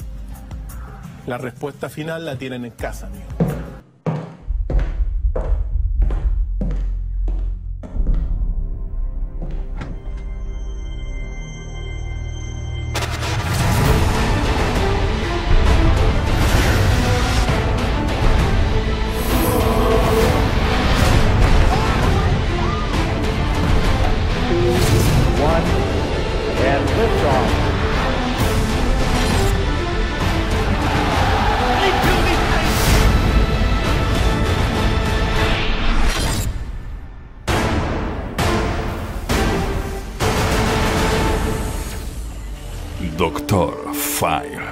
La respuesta final la tienen en casa, amigo. Doctor Fire.